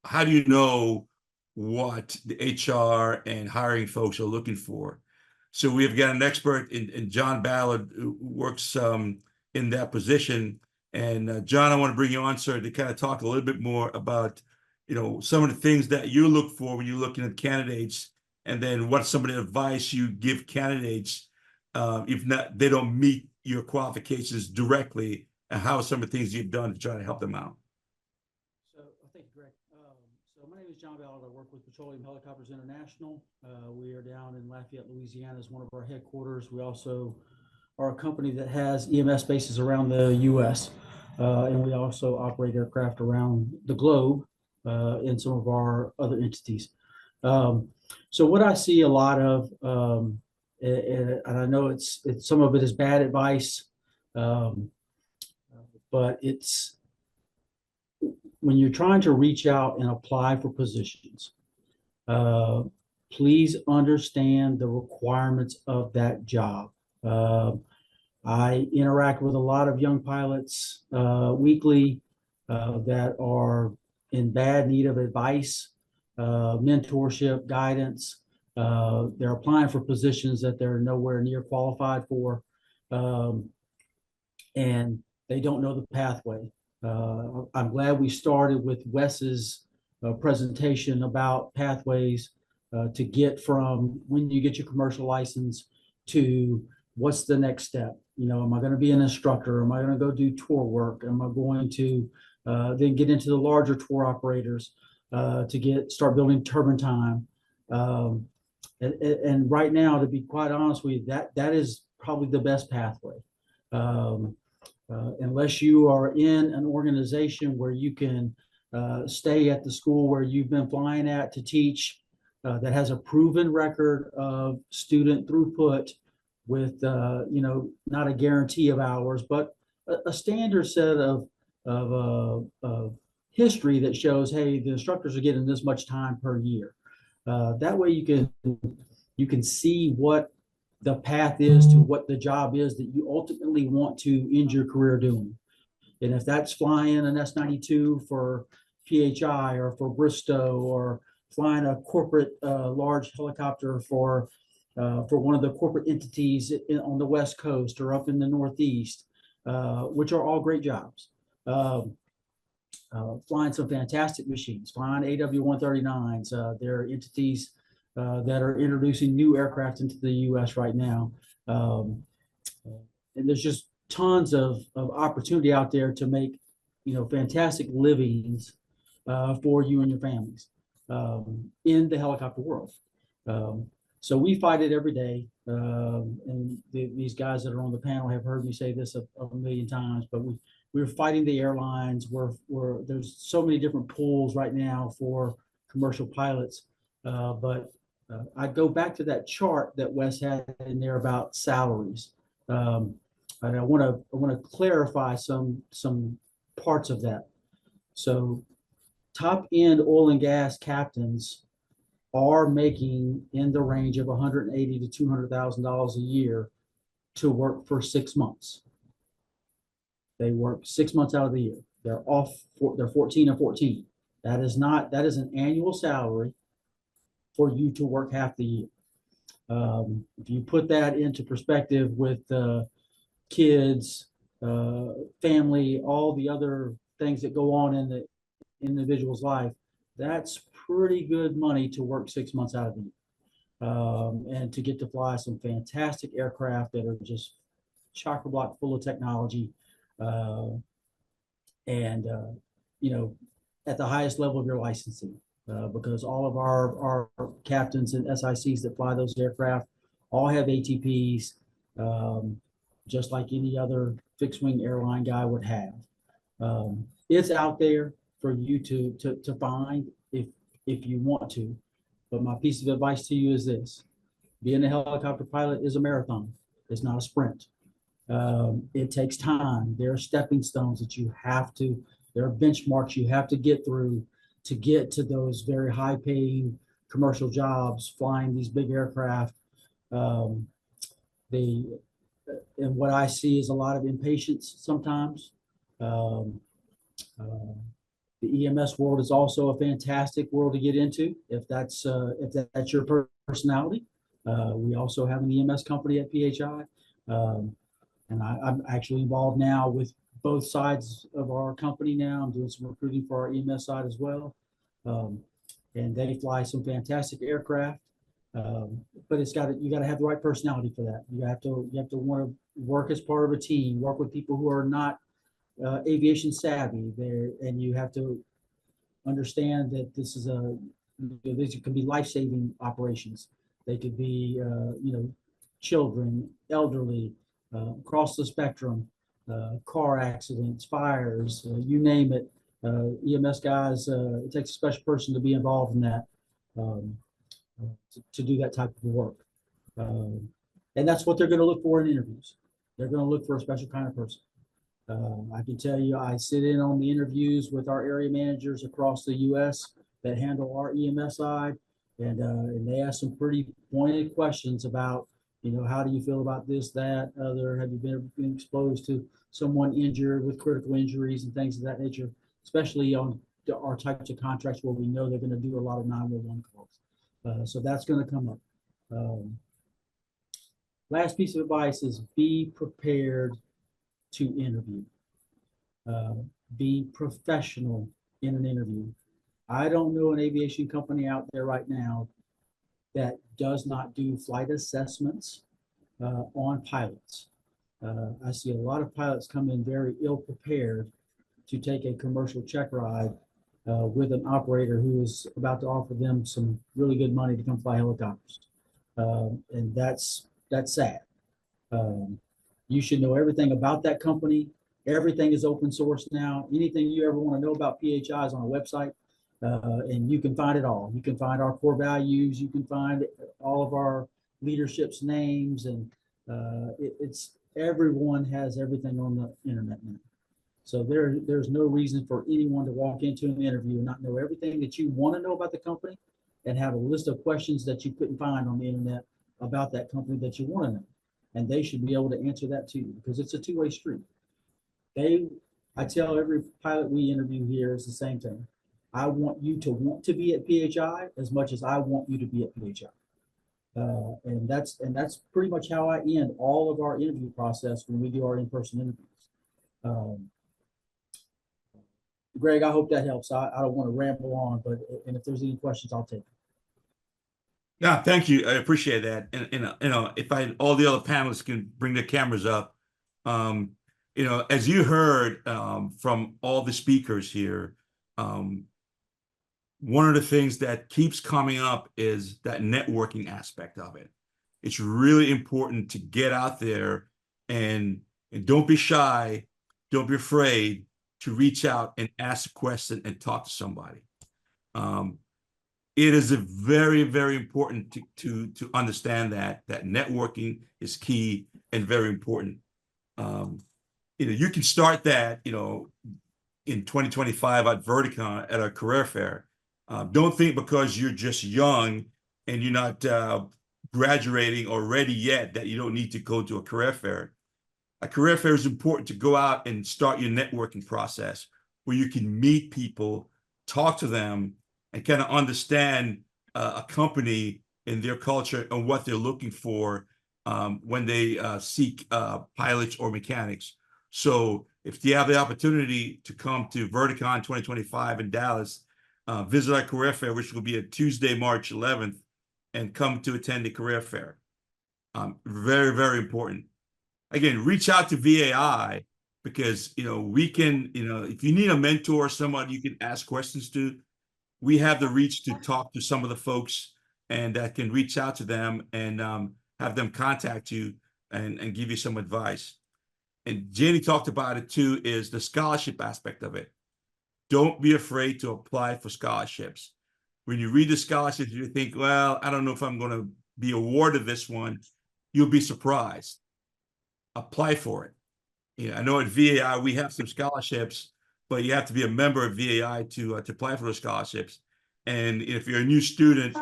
how do you know what the HR and hiring folks are looking for? So we've got an expert in John Ballard, who works in that position. And John, I want to bring you on, sir, to kind of talk a little bit more about, some of the things that you look for when you're looking at candidates, and then what some of the advice you give candidates if not, they don't meet your qualifications directly, and how some of the things you've done to try to help them out. So thank you, Greg. So my name is John Ballard. I work with Petroleum Helicopters International. We are down in Lafayette, Louisiana, as one of our headquarters. We also are a company that has EMS bases around the U.S., and we also operate aircraft around the globe in some of our other entities. So what I see a lot of, and I know it's some of it is bad advice, but it's when you're trying to reach out and apply for positions, please understand the requirements of that job. I interact with a lot of young pilots weekly that are in bad need of advice, mentorship, guidance. They're applying for positions that they're nowhere near qualified for, and they don't know the pathway. I'm glad we started with Wes's presentation about pathways to get from when you get your commercial license to what's the next step? You know, am I going to be an instructor? Am I going to go do tour work? Am I going to then get into the larger tour operators to start building turbine time? And right now, to be quite honest with you, that is probably the best pathway. Unless you are in an organization where you can stay at the school where you've been flying at to teach, that has a proven record of student throughput with, you know, not a guarantee of hours, but a standard set of history that shows, hey, the instructors are getting this much time per year. That way you can see what the path is to what the job is that you ultimately want to end your career doing. And if that's flying an S-92 for PHI or for Bristow, or flying a corporate large helicopter for one of the corporate entities on the West Coast or up in the Northeast, which are all great jobs. Flying some fantastic machines, flying AW-139s. There are entities that are introducing new aircraft into the U.S. right now. And there's just tons of opportunity out there to make, you know, fantastic livings for you and your families in the helicopter world. So we fight it every day. And these guys that are on the panel have heard me say this a million times, but we're fighting the airlines. There's so many different pools right now for commercial pilots. But I go back to that chart that Wes had in there about salaries. And I want to clarify some parts of that. So top end oil and gas captains are making in the range of $180,000 to $200,000 a year to work for 6 months. They work 6 months out of the year. They're 14 and 14. That is an annual salary for you to work half the year. If you put that into perspective with kids, family, all the other things that go on in the individual's life, that's pretty good money to work 6 months out of the year. And to get to fly some fantastic aircraft that are just chock-a-block full of technology, and you know, at the highest level of your licensing. Because all of our captains and SICs that fly those aircraft all have ATPs, just like any other fixed wing airline guy would have. It's out there for you to find if you want to. But my piece of advice to you is this: being a helicopter pilot is a marathon. It's not a sprint. It takes time. There are stepping stones that you have to, there are benchmarks you have to get through to get to those very high paying commercial jobs, flying these big aircraft. And what I see is a lot of impatience sometimes. The EMS world is also a fantastic world to get into if that's your personality. We also have an EMS company at PHI, and I'm actually involved now with both sides of our company now. I'm doing some recruiting for our EMS side as well, and they fly some fantastic aircraft. But you got to have the right personality for that. You have to want to work as part of a team, work with people who are not aviation savvy there, and you have to understand that these could be life-saving operations. They could be children, elderly, across the spectrum, car accidents, fires, you name it. EMS guys, it takes a special person to be involved in that, to do that type of work. And that's what they're going to look for in interviews. They're going to look for a special kind of person. I can tell you, I sit in on the interviews with our area managers across the U.S. that handle our EMS side, and they ask some pretty pointed questions about, how do you feel about this, that, other? Have you been exposed to someone injured with critical injuries and things of that nature, especially on our types of contracts where we know they're going to do a lot of 911 calls. So that's going to come up. Last piece of advice is be prepared to interview. Be professional in an interview. I don't know an aviation company out there right now that does not do flight assessments on pilots. I see a lot of pilots come in very ill prepared to take a commercial check ride with an operator who is about to offer them some really good money to come fly helicopters. And that's sad. You should know everything about that company. Everything is open source now. Anything you ever want to know about PHI is on our website, and you can find it all. You can find our core values. You can find all of our leadership's names, and it's everyone has everything on the internet now. So there's no reason for anyone to walk into an interview and not know everything that you want to know about the company, and have a list of questions that you couldn't find on the internet about that company that you want to know. And they should be able to answer that to you, because it's a two-way street. I tell every pilot we interview here is the same thing. I want you to be at PHI as much as I want you to be at PHI. And that's pretty much how I end all of our interview process when we do our in-person interviews. Greg, I hope that helps. I don't want to ramble on, but and if there's any questions, I'll take them. Yeah, thank you. I appreciate that. And if all the other panelists can bring their cameras up, as you heard from all the speakers here, one of the things that keeps coming up is that networking aspect of it. It's really important to get out there and don't be shy, don't be afraid to reach out and ask a question and talk to somebody. It is a very, very important to understand that networking is key and very important. You can start that, in 2025 at Verticon at a career fair. Don't think because you're just young and you're not graduating or ready yet that you don't need to go to a career fair. A career fair is important to go out and start your networking process where you can meet people, talk to them, and kind of understand a company and their culture and what they're looking for when they seek pilots or mechanics. So if you have the opportunity to come to Verticon 2025 in Dallas, visit our career fair, which will be a Tuesday, March 11th, and come to attend the career fair. Very, very important. Again, reach out to VAI because, we can, if you need a mentor, someone you can ask questions to, we have the reach to talk to some of the folks and that can reach out to them and have them contact you and give you some advice. And Jenny talked about it too, is the scholarship aspect of it. Don't be afraid to apply for scholarships. When you read the scholarships, you think, well, I don't know if I'm going to be awarded this one. You'll be surprised. Apply for it. I know at VAI, we have some scholarships, but you have to be a member of VAI to apply for those scholarships. And if you're a new student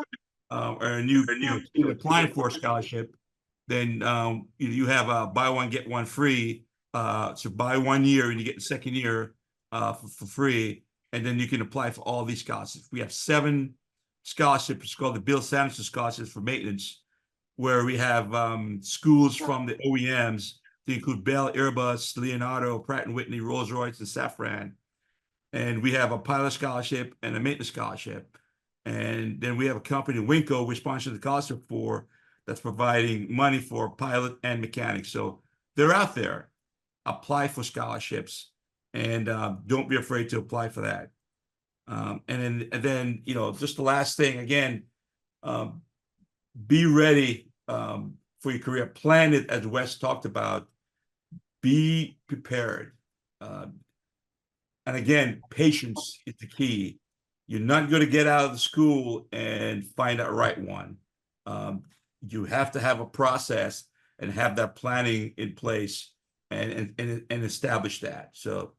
or a new student applying for a scholarship, then you have a buy one, get one free. So buy 1 year and you get the second year for free. And then you can apply for all these scholarships. We have 7 scholarships called the Bill Sanderson Scholarships for Maintenance, where we have schools from the OEMs to include Bell, Airbus, Leonardo, Pratt & Whitney, Rolls-Royce, and Safran. And we have a pilot scholarship and a maintenance scholarship. And then we have a company, Winco, we sponsor the scholarship for, that's providing money for pilot and mechanics. So they're out there. Apply for scholarships and don't be afraid to apply for that. And then, just the last thing, again, be ready for your career. Plan it, as Wes talked about. Be prepared. And again, patience is the key. You're not going to get out of the school and find that right one. You have to have a process and have that planning in place and establish that. So,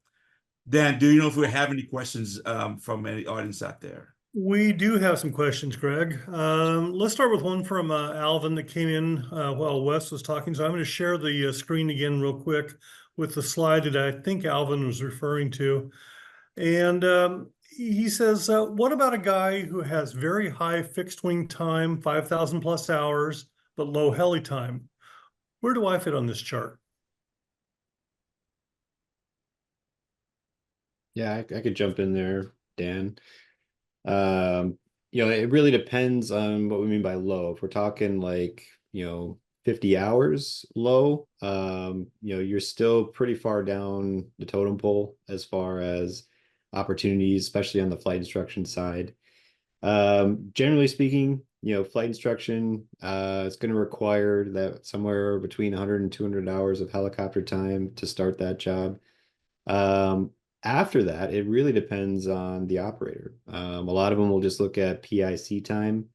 Dan, do you know if we have any questions from any audience out there? We do have some questions, Greg. Let's start with one from Alvin that came in while Wes was talking. So I'm going to share the screen again real quick with the slide that I think Alvin was referring to. And he says, what about a guy who has very high fixed wing time, 5,000 plus hours, but low heli time? Where do I fit on this chart? Yeah, I could jump in there, Dan. It really depends on what we mean by low. If we're talking like, 50 hours low, you're still pretty far down the totem pole as far as opportunities, especially on the flight instruction side. Generally speaking, flight instruction, it's going to require that somewhere between 100 and 200 hours of helicopter time to start that job. After that, it really depends on the operator. A lot of them will just look at PIC time.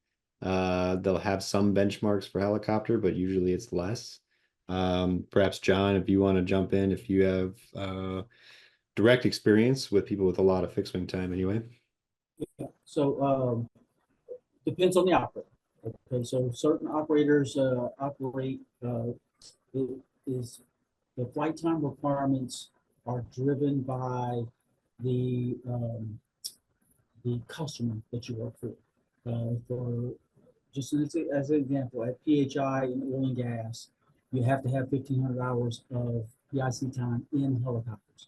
They'll have some benchmarks for helicopter, but usually it's less. Perhaps John, if you want to jump in, if you have direct experience with people with a lot of fixed wing time anyway. So depends on the operator. Okay, so certain operators operate is the flight time requirements are driven by the customer that you work for. For just as an example, at PHI in oil and gas, you have to have 1,500 hours of PIC time in helicopters.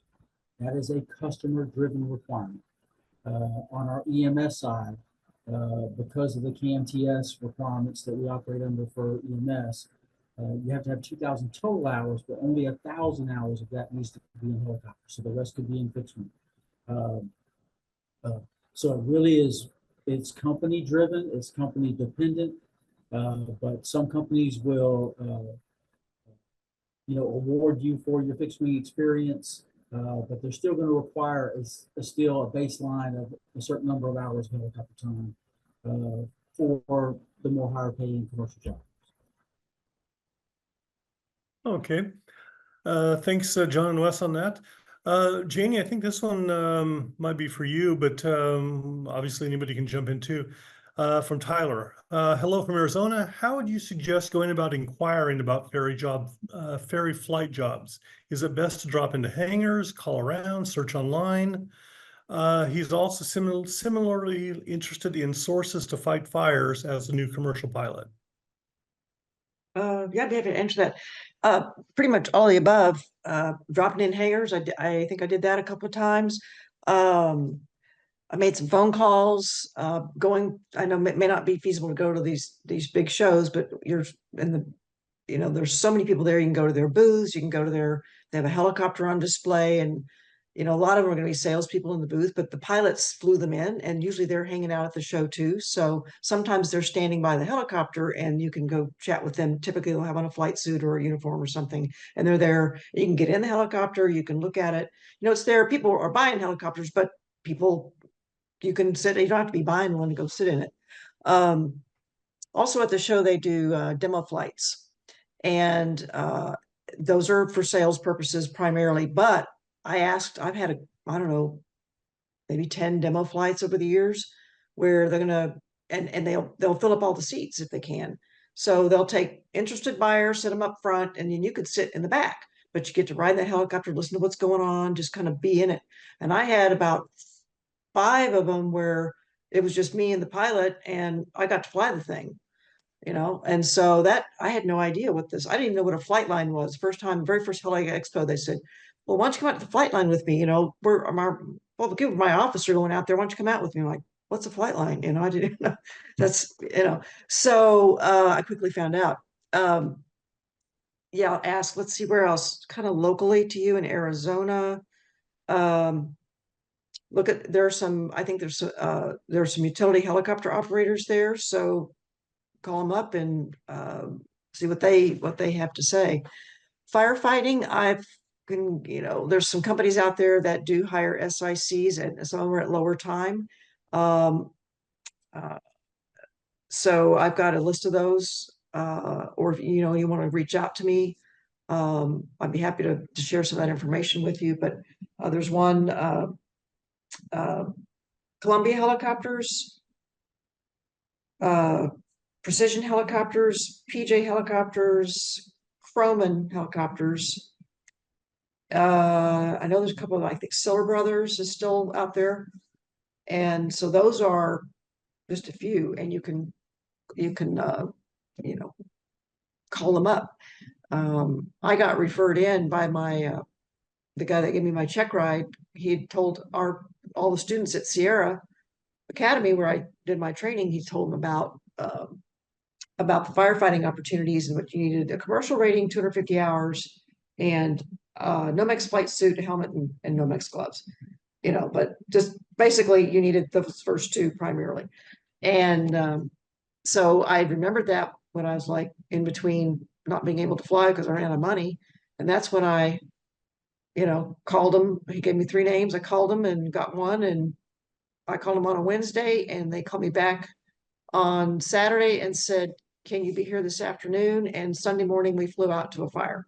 That is a customer-driven requirement. On our EMS side, because of the CAMTS requirements that we operate under for EMS, you have to have 2,000 total hours, but only 1,000 hours of that needs to be in helicopter. So the rest could be in fixed wing. So it really is, it's company driven, it's company dependent, but some companies will, award you for your fixed wing experience, but they're still going to require still a baseline of a certain number of hours of helicopter time for the more higher paying commercial jobs. Okay. Thanks, John and Wes on that. Janie, I think this one might be for you, but obviously anybody can jump in too. From Tyler. Hello from Arizona. How would you suggest going about inquiring about ferry flight jobs? Is it best to drop into hangars, call around, search online? He's also similarly interested in sources to fight fires as a new commercial pilot. Yeah, I'd be happy to answer that. Pretty much all the above. Dropping in hangars, I think I did that a couple of times. I made some phone calls. I know it may not be feasible to go to these big shows, but you're in the, there's so many people there. You can go to their booths. You can go to they have a helicopter on display, and a lot of them are going to be salespeople in the booth, but the pilots flew them in, and usually they're hanging out at the show too. So sometimes they're standing by the helicopter and you can go chat with them. Typically they'll have on a flight suit or a uniform or something, and they're there. You can get in the helicopter, you can look at it. It's there. People are buying helicopters, but you can sit, you don't have to be buying one to go sit in it. Also at the show, they do demo flights, and those are for sales purposes primarily, but I've had I don't know, maybe 10 demo flights over the years where they're gonna, and they'll fill up all the seats if they can. So they'll take interested buyers, set them up front, and then you could sit in the back, but you get to ride that helicopter, listen to what's going on, just kind of be in it. And I had about 5 of them where it was just me and the pilot, and I got to fly the thing. And so that I had no idea I didn't even know what a flight line was. Very first Heli Expo, they said, well, why don't you come out to the flight line with me? My officer going out there, why don't you come out with me? I'm like, what's a flight line? I didn't know. That's, so I quickly found out. Yeah, I'll ask, let's see where else, kind of locally to you in Arizona. There are some utility helicopter operators there. So call them up and see what they have to say. Firefighting, there's some companies out there that do hire SICs, and some of them are at lower time. So I've got a list of those. Or if you want to reach out to me, I'd be happy to share some of that information with you. But there's one, Columbia Helicopters, Precision Helicopters, PJ Helicopters, Croman Helicopters. I know there's a couple of, I think Silver Brothers is still out there. And so those are just a few, and you can call them up. I got referred in by the guy that gave me my check ride. He had told all the students at Sierra Academy where I did my training, he told them about about the firefighting opportunities and what you needed: a commercial rating, 250 hours, and Nomex flight suit, helmet, and Nomex gloves. But just basically you needed those first two primarily. And so I remembered that when I was like in between not being able to fly because I ran out of money. And that's when I, called him. He gave me 3 names. I called him and got one. And I called him on a Wednesday, and they called me back on Saturday and said, "Can you be here this afternoon?" And Sunday morning we flew out to a fire.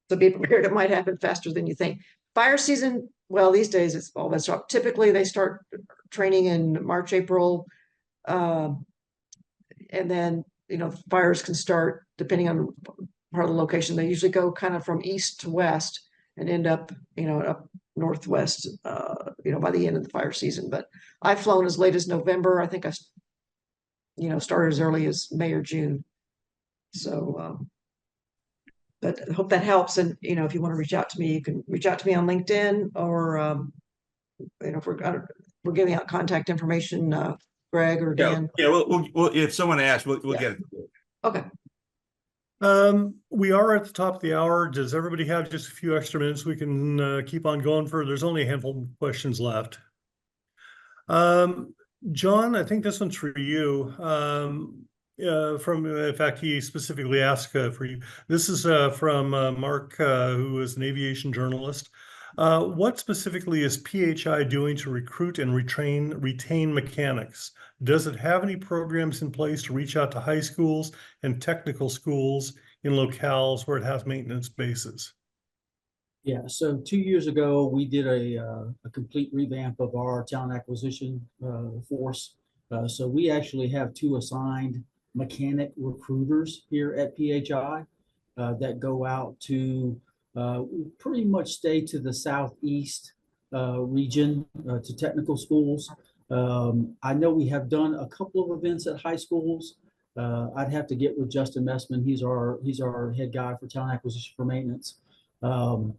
So be prepared, it might happen faster than you think. Fire season, well, these days it's all messed up. Typically they start training in March, April. And then, fires can start depending on part of the location. They usually go kind of from east to west and end up, up northwest, by the end of the fire season. But I've flown as late as November. I think I started as early as May or June. So, but I hope that helps. And, if you want to reach out to me, you can reach out to me on LinkedIn, or, if we're giving out contact information, Greg or Dan. Yeah. We'll if someone asks, we'll Yeah. get it. Okay. We are at the top of the hour. Does everybody have just a few extra minutes? We can keep on going there's only a handful of questions left. John, I think this one's for you. In fact, he specifically asked for you. This is from Mark, who is an aviation journalist. What specifically is PHI doing to recruit and retain mechanics? Does it have any programs in place to reach out to high schools and technical schools in locales where it has maintenance bases? Yeah, so 2 years ago, we did a complete revamp of our talent acquisition force. So we actually have 2 assigned mechanic recruiters here at PHI that go out to pretty much stay to the southeast region to technical schools. I know we have done a couple of events at high schools. I'd have to get with Justin Messman. He's our head guy for talent acquisition for maintenance. 2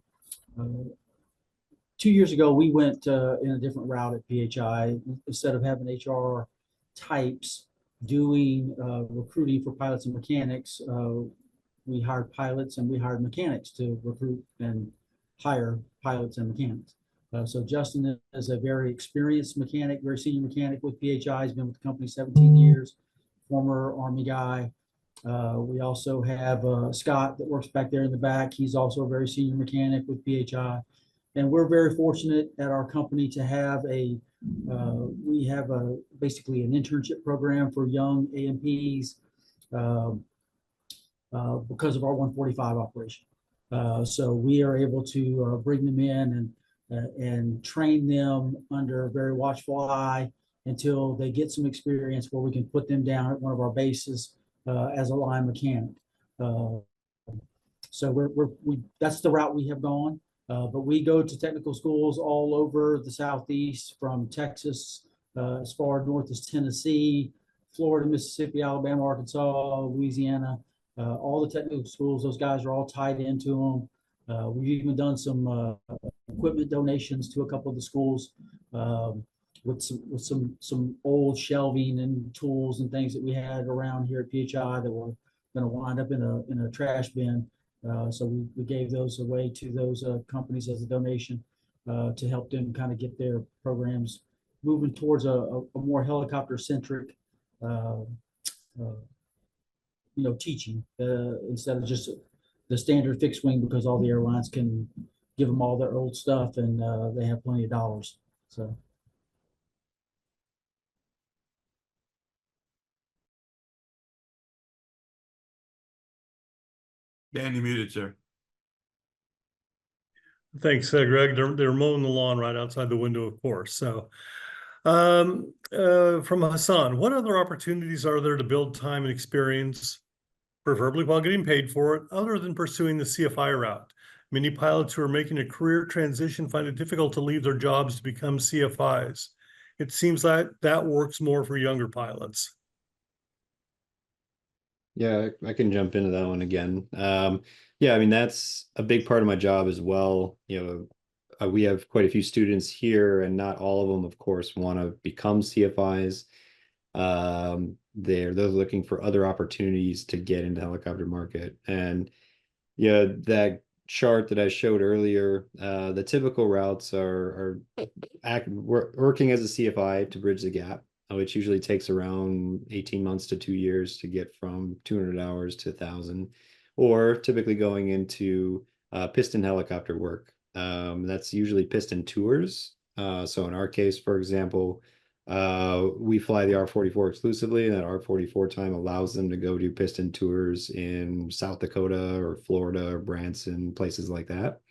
years ago, we went in a different route at PHI. Instead of having HR types doing recruiting for pilots and mechanics, we hired pilots and we hired mechanics to recruit and hire pilots and mechanics. So Justin is a very experienced mechanic, very senior mechanic with PHI. He's been with the company 17 years, former Army guy. We also have Scott that works back there in the back. He's also a very senior mechanic with PHI. And we're very fortunate at our company to have basically an internship program for young AMPs because of our 145 operation. So we are able to bring them in and train them under a very watchful eye until they get some experience where we can put them down at one of our bases as a line mechanic. So that's the route we have gone. But we go to technical schools all over the Southeast, from Texas as far north as Tennessee, Florida, Mississippi, Alabama, Arkansas, Louisiana, all the technical schools. Those guys are all tied into them. We've even done some equipment donations to a couple of the schools with some old shelving and tools and things that we had around here at PHI that were going to wind up in a trash bin. So we gave those away to those companies as a donation to help them kind of get their programs moving towards a more helicopter-centric, teaching instead of just the standard fixed wing, because all the airlines can give them all their old stuff and they have plenty of dollars. So. Dan, you muted, sir. Thanks, Greg. They're mowing the lawn right outside the window, of course. So, from Hassan, what other opportunities are there to build time and experience, preferably while getting paid for it, other than pursuing the CFI route? Many pilots who are making a career transition find it difficult to leave their jobs to become CFIs. It seems like that works more for younger pilots. Yeah, I can jump into that one again. Yeah, I mean, that's a big part of my job as well. We have quite a few students here, and not all of them, of course, want to become CFIs. they're looking for other opportunities to get into the helicopter market. And yeah, that chart that I showed earlier, the typical routes are working as a CFI to bridge the gap, which usually takes around 18 months to 2 years to get from 200 hours to 1,000, or typically going into piston helicopter work. That's usually piston tours. So in our case, for example, we fly the R-44 exclusively, and that R-44 time allows them to go do piston tours in South Dakota or Florida or Branson, places like that,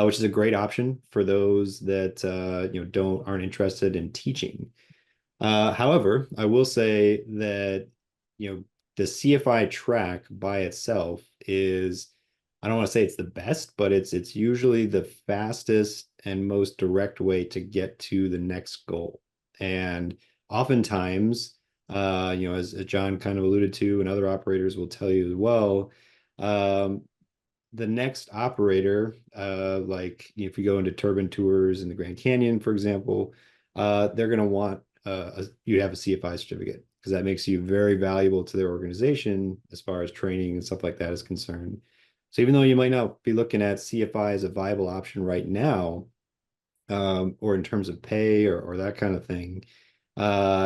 which is a great option for those that aren't interested in teaching. However, I will say that the CFI track by itself is, I don't want to say it's the best, but it's usually the fastest and most direct way to get to the next goal. And oftentimes, as John kind of alluded to, and other operators will tell you as well, the next operator, like if you go into turbine tours in the Grand Canyon, for example, they're going to want you to have a CFI certificate, because that makes you very valuable to their organization as far as training and stuff like that is concerned. So even though you might not be looking at CFI as a viable option right now, or in terms of pay or that kind of thing,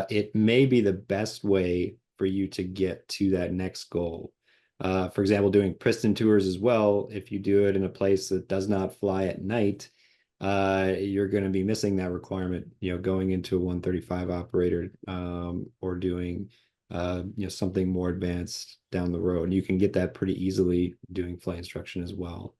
it may be the best way for you to get to that next goal. For example, doing piston tours as well, if you do it in a place that does not fly at night, you're going to be missing that requirement, going into a 135 operator, or doing something more advanced down the road. And you can get that pretty easily doing flight instruction as well.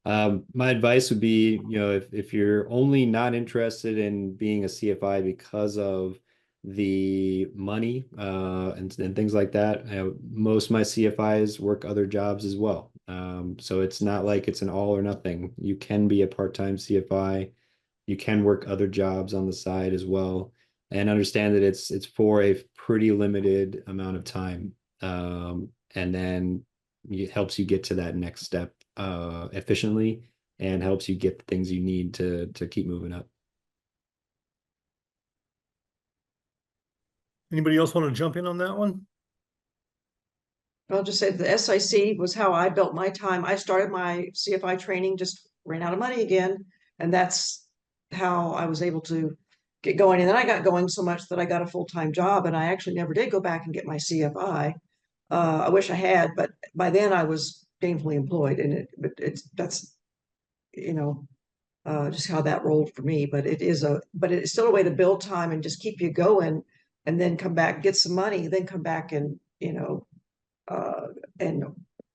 My advice would be, if you're only not interested in being a CFI because of the money and things like that, most of my CFIs work other jobs as well. So it's not like it's an all or nothing. You can be a part-time CFI. You can work other jobs on the side as well, and understand that it's for a pretty limited amount of time. And then it helps you get to that next step efficiently, and helps you get the things you need to keep moving up. Anybody else want to jump in on that one? I'll just say the SIC was how I built my time. I started my CFI training, just ran out of money again. And that's how I was able to get going. And then I got going so much that I got a full-time job, and I actually never did go back and get my CFI. I wish I had, but by then I was gainfully employed, and that's just how that rolled for me. But it's still a way to build time and just keep you going, and then come back, get some money, then come back and uh,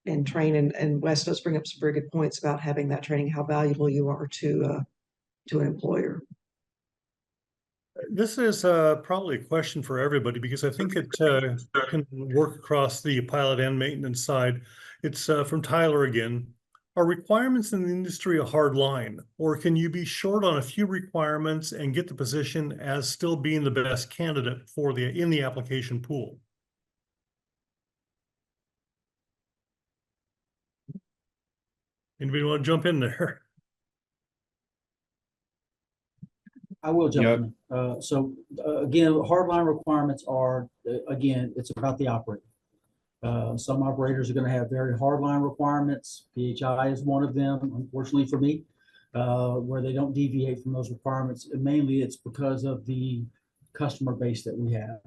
and train. And Wes does bring up some very good points about having that training, how valuable you are to an employer. This is probably a question for everybody, because I think it can work across the pilot and maintenance side. It's from Tyler again. Are requirements in the industry a hard line, or can you be short on a few requirements and get the position as still being the best candidate in the application pool? Anybody want to jump in there? I will jump Yep. in. Again, hardline requirements are, again, it's about the operator. Some operators are going to have very hardline requirements. PHI is one of them, unfortunately for me, where they don't deviate from those requirements. And mainly it's because of the customer base that we have.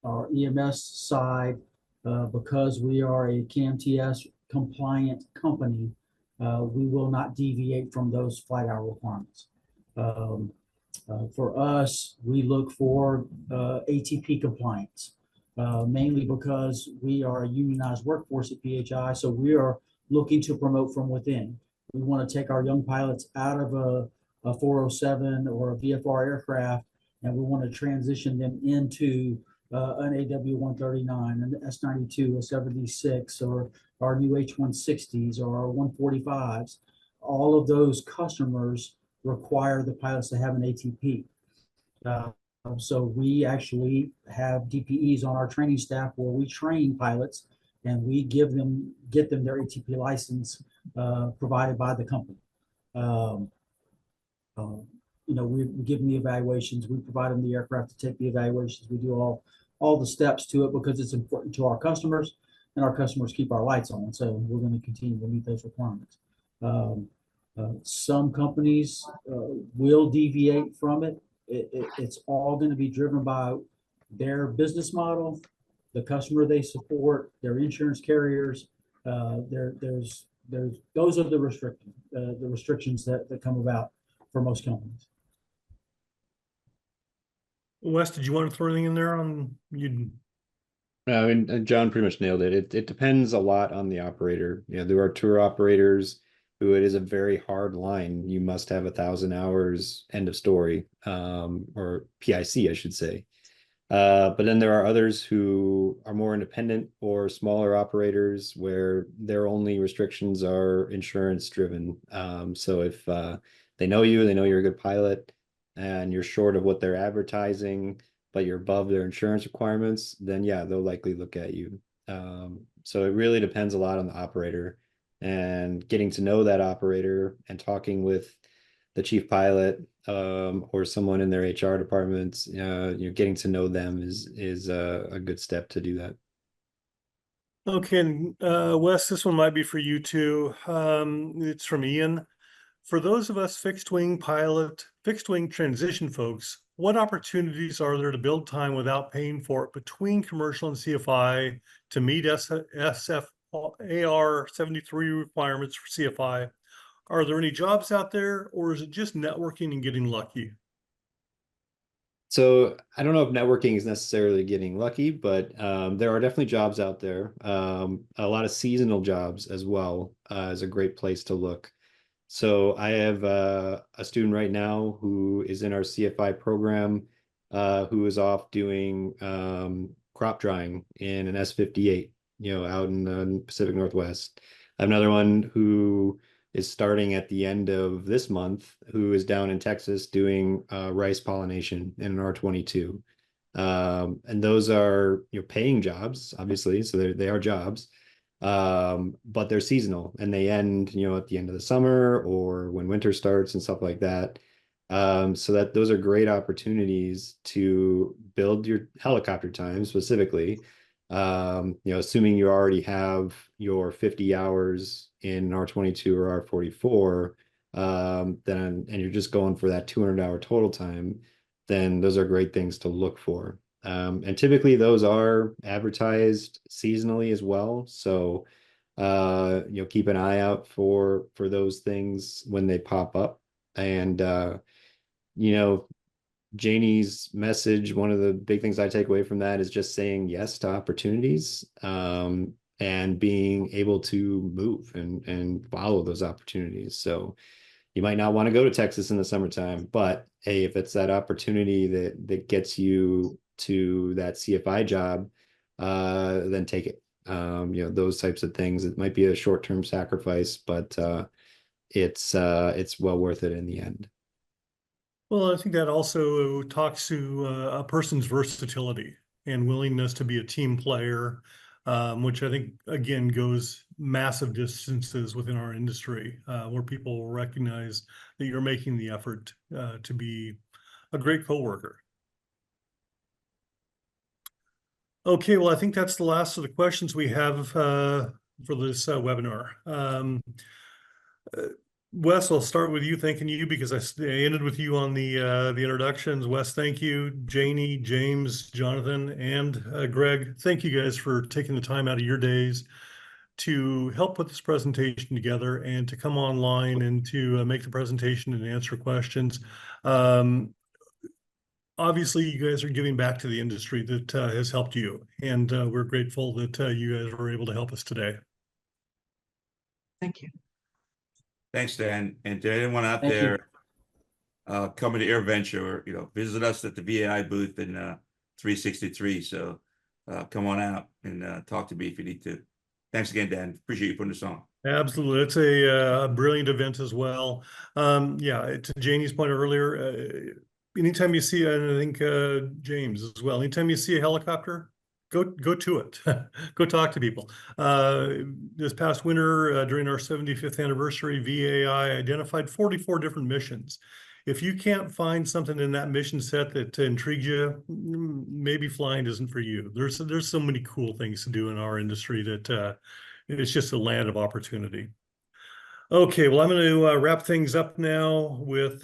Our EMS side, because we are a CAMTS compliant company, we will not deviate from those flight hour requirements. For us, we look for ATP compliance, mainly because we are a unionized workforce at PHI, so we are looking to promote from within. We want to take our young pilots out of a 407 or a VFR aircraft, and we want to transition them into an AW139, an S92, a 76, or our new H160s or our 145s. All of those customers require the pilots to have an ATP. So we actually have DPEs on our training staff where we train pilots, and we get them their ATP license provided by the company. we give them the evaluations, we provide them the aircraft to take the evaluations, we do all the steps to it because it's important to our customers, and our customers keep our lights on. So we're going to continue to meet those requirements. Some companies will deviate from it. It's all going to be driven by their business model, the customer they support, their insurance carriers. Those are the restrictions that come about for most companies. Wes, did you want to throw anything in there on you? I mean, John pretty much nailed it. It depends a lot on the operator. There are tour operators who it is a very hard line. You must have 1,000 hours, end of story, or PIC, I should say. But then there are others who are more independent or smaller operators where their only restrictions are insurance driven. So if they know you're a good pilot, and you're short of what they're advertising, but you're above their insurance requirements, then yeah, they'll likely look at you. So it really depends a lot on the operator, and getting to know that operator and talking with the chief pilot or someone in their HR departments, getting to know them is a good step to do that. Okay, and Wes, this one might be for you too. It's from Ian. For those of us fixed wing transition folks, what opportunities are there to build time without paying for it between commercial and CFI to meet SF AR 73 requirements for CFI? Are there any jobs out there, or is it just networking and getting lucky? So I don't know if networking is necessarily getting lucky, but there are definitely jobs out there. A lot of seasonal jobs as well is a great place to look. So I have a student right now who is in our CFI program, who is off doing crop drying in an S58, out in the Pacific Northwest. I have another one who is starting at the end of this month, who is down in Texas doing rice pollination in an R22. And those are paying jobs, obviously, so they are jobs. But they're seasonal and they end, at the end of the summer or when winter starts and stuff like that. So that those are great opportunities to build your helicopter time specifically. Assuming you already have your 50 hours in R22 or R44, then and you're just going for that 200-hour total time, then those are great things to look for. And typically those are advertised seasonally as well. So, keep an eye out for those things when they pop up. And, Janie's message, one of the big things I take away from that is just saying yes to opportunities, and being able to move and follow those opportunities. So you might not want to go to Texas in the summertime, but hey, if it's that opportunity that gets you to that CFI job, then take it. Those types of things. It might be a short-term sacrifice, but it's well worth it in the end. Well, I think that also talks to a person's versatility and willingness to be a team player, which I think, again, goes massive distances within our industry, where people recognize that you're making the effort to be a great coworker. Okay, well, I think that's the last of the questions we have for this webinar. Wes, I'll start with you, thanking you because I ended with you on the introductions. Wes, thank you. Janie, James, Jonathan, and Greg, thank you guys for taking the time out of your days to help put this presentation together and to come online and to make the presentation and answer questions. Obviously, you guys are giving back to the industry that has helped you, and we're grateful that you guys were able to help us today. Thank you. Thanks, Dan. And to anyone out Thank you. there coming to AirVenture, visit us at the VAI booth in 363. So come on out and talk to me if you need to. Thanks again, Dan. Appreciate you putting this on. Absolutely. It's a brilliant event as well. Yeah, to Janie's point earlier, anytime you see, and I think James as well, anytime you see a helicopter, go to it. Go talk to people. This past winter, during our 75th anniversary, VAI identified 44 different missions. if you can't find something in that mission set that intrigues you, maybe flying isn't for you. There's so many cool things to do in our industry that it's just a land of opportunity. Okay, well, I'm going to wrap things up now with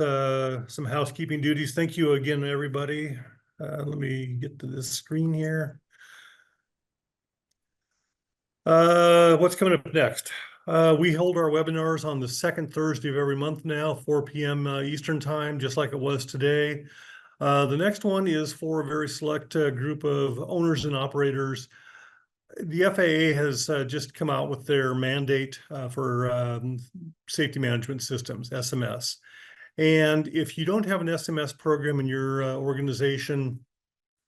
some housekeeping duties. Thank you again, everybody. Let me get to this screen here. What's coming up next? We hold our webinars on the second Thursday of every month now, 4 p.m. Eastern time, just like it was today. The next one is for a very select group of owners and operators. The FAA has just come out with their mandate for safety management systems, SMS. And if you don't have an SMS program in your organization,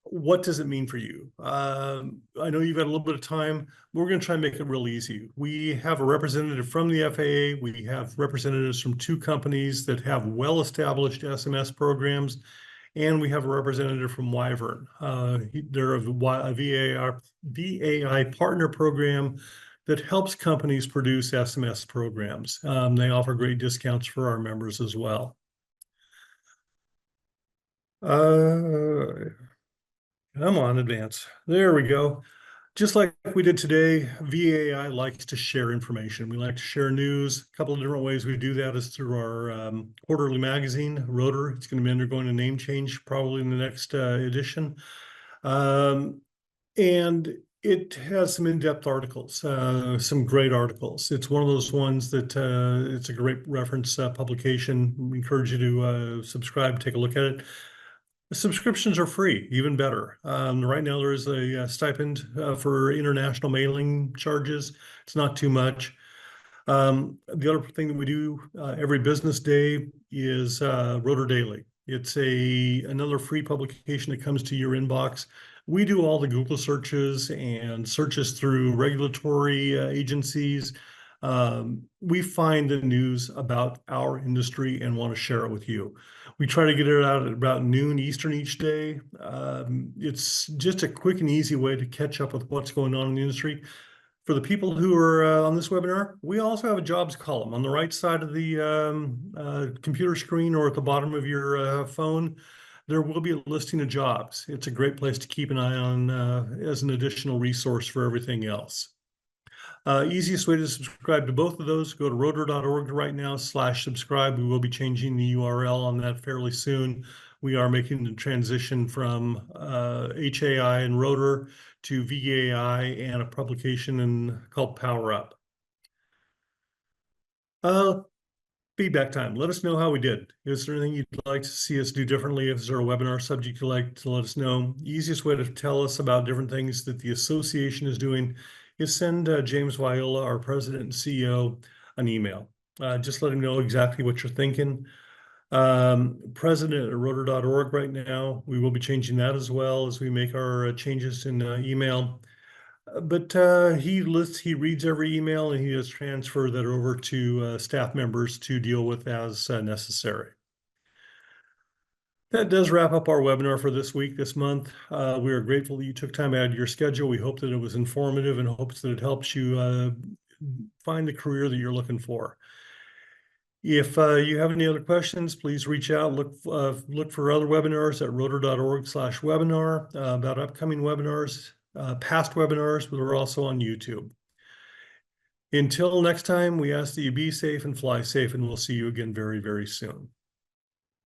what does it mean for you? I know you've got a little bit of time. We're going to try and make it real easy. We have a representative from the FAA. We have representatives from 2 companies that have well-established SMS programs. And we have a representative from Wyvern. They're a VAI partner program that helps companies produce SMS programs. They offer great discounts for our members as well. Come on, advance. There we go. Just like we did today, VAI likes to share information. We like to share news. A couple of different ways we do that is through our quarterly magazine, Rotor. It's going to be undergoing a name change probably in the next edition. And it has some in-depth articles, some great articles. It's one of those ones that it's a great reference publication. We encourage you to subscribe, take a look at it. The subscriptions are free, even better. Right now, there is a stipend for international mailing charges. It's not too much. The other thing that we do every business day is Rotor Daily. It's another free publication that comes to your inbox. We do all the Google searches and searches through regulatory agencies. We find the news about our industry and want to share it with you. We try to get it out at about noon Eastern each day. It's just a quick and easy way to catch up with what's going on in the industry. For the people who are on this webinar, we also have a jobs column on the right side of the computer screen or at the bottom of your phone. There will be a listing of jobs. It's a great place to keep an eye on as an additional resource for everything else. Easiest way to subscribe to both of those, go to rotor.org right now /subscribe. We will be changing the URL on that fairly soon. We are making the transition from HAI and Rotor to VAI and a publication called Power Up. Feedback time. Let us know how we did. Is there anything you'd like to see us do differently? Is there a webinar subject you'd like to let us know? Easiest way to tell us about different things that the association is doing is send James Viola, our president and CEO, an email. Just let him know exactly what you're thinking. President at rotor.org right now. We will be changing that as well as we make our changes in email. But he reads every email and he does transfer that over to staff members to deal with as necessary. That does wrap up our webinar for this week, this month. We are grateful that you took time out of your schedule. We hope that it was informative and hopes that it helps you find the career that you're looking for. If you have any other questions, please reach out. Look for other webinars at rotor.org/webinar about upcoming webinars, past webinars, but we're also on YouTube. Until next time, we ask that you be safe and fly safe, and we'll see you again very, very soon.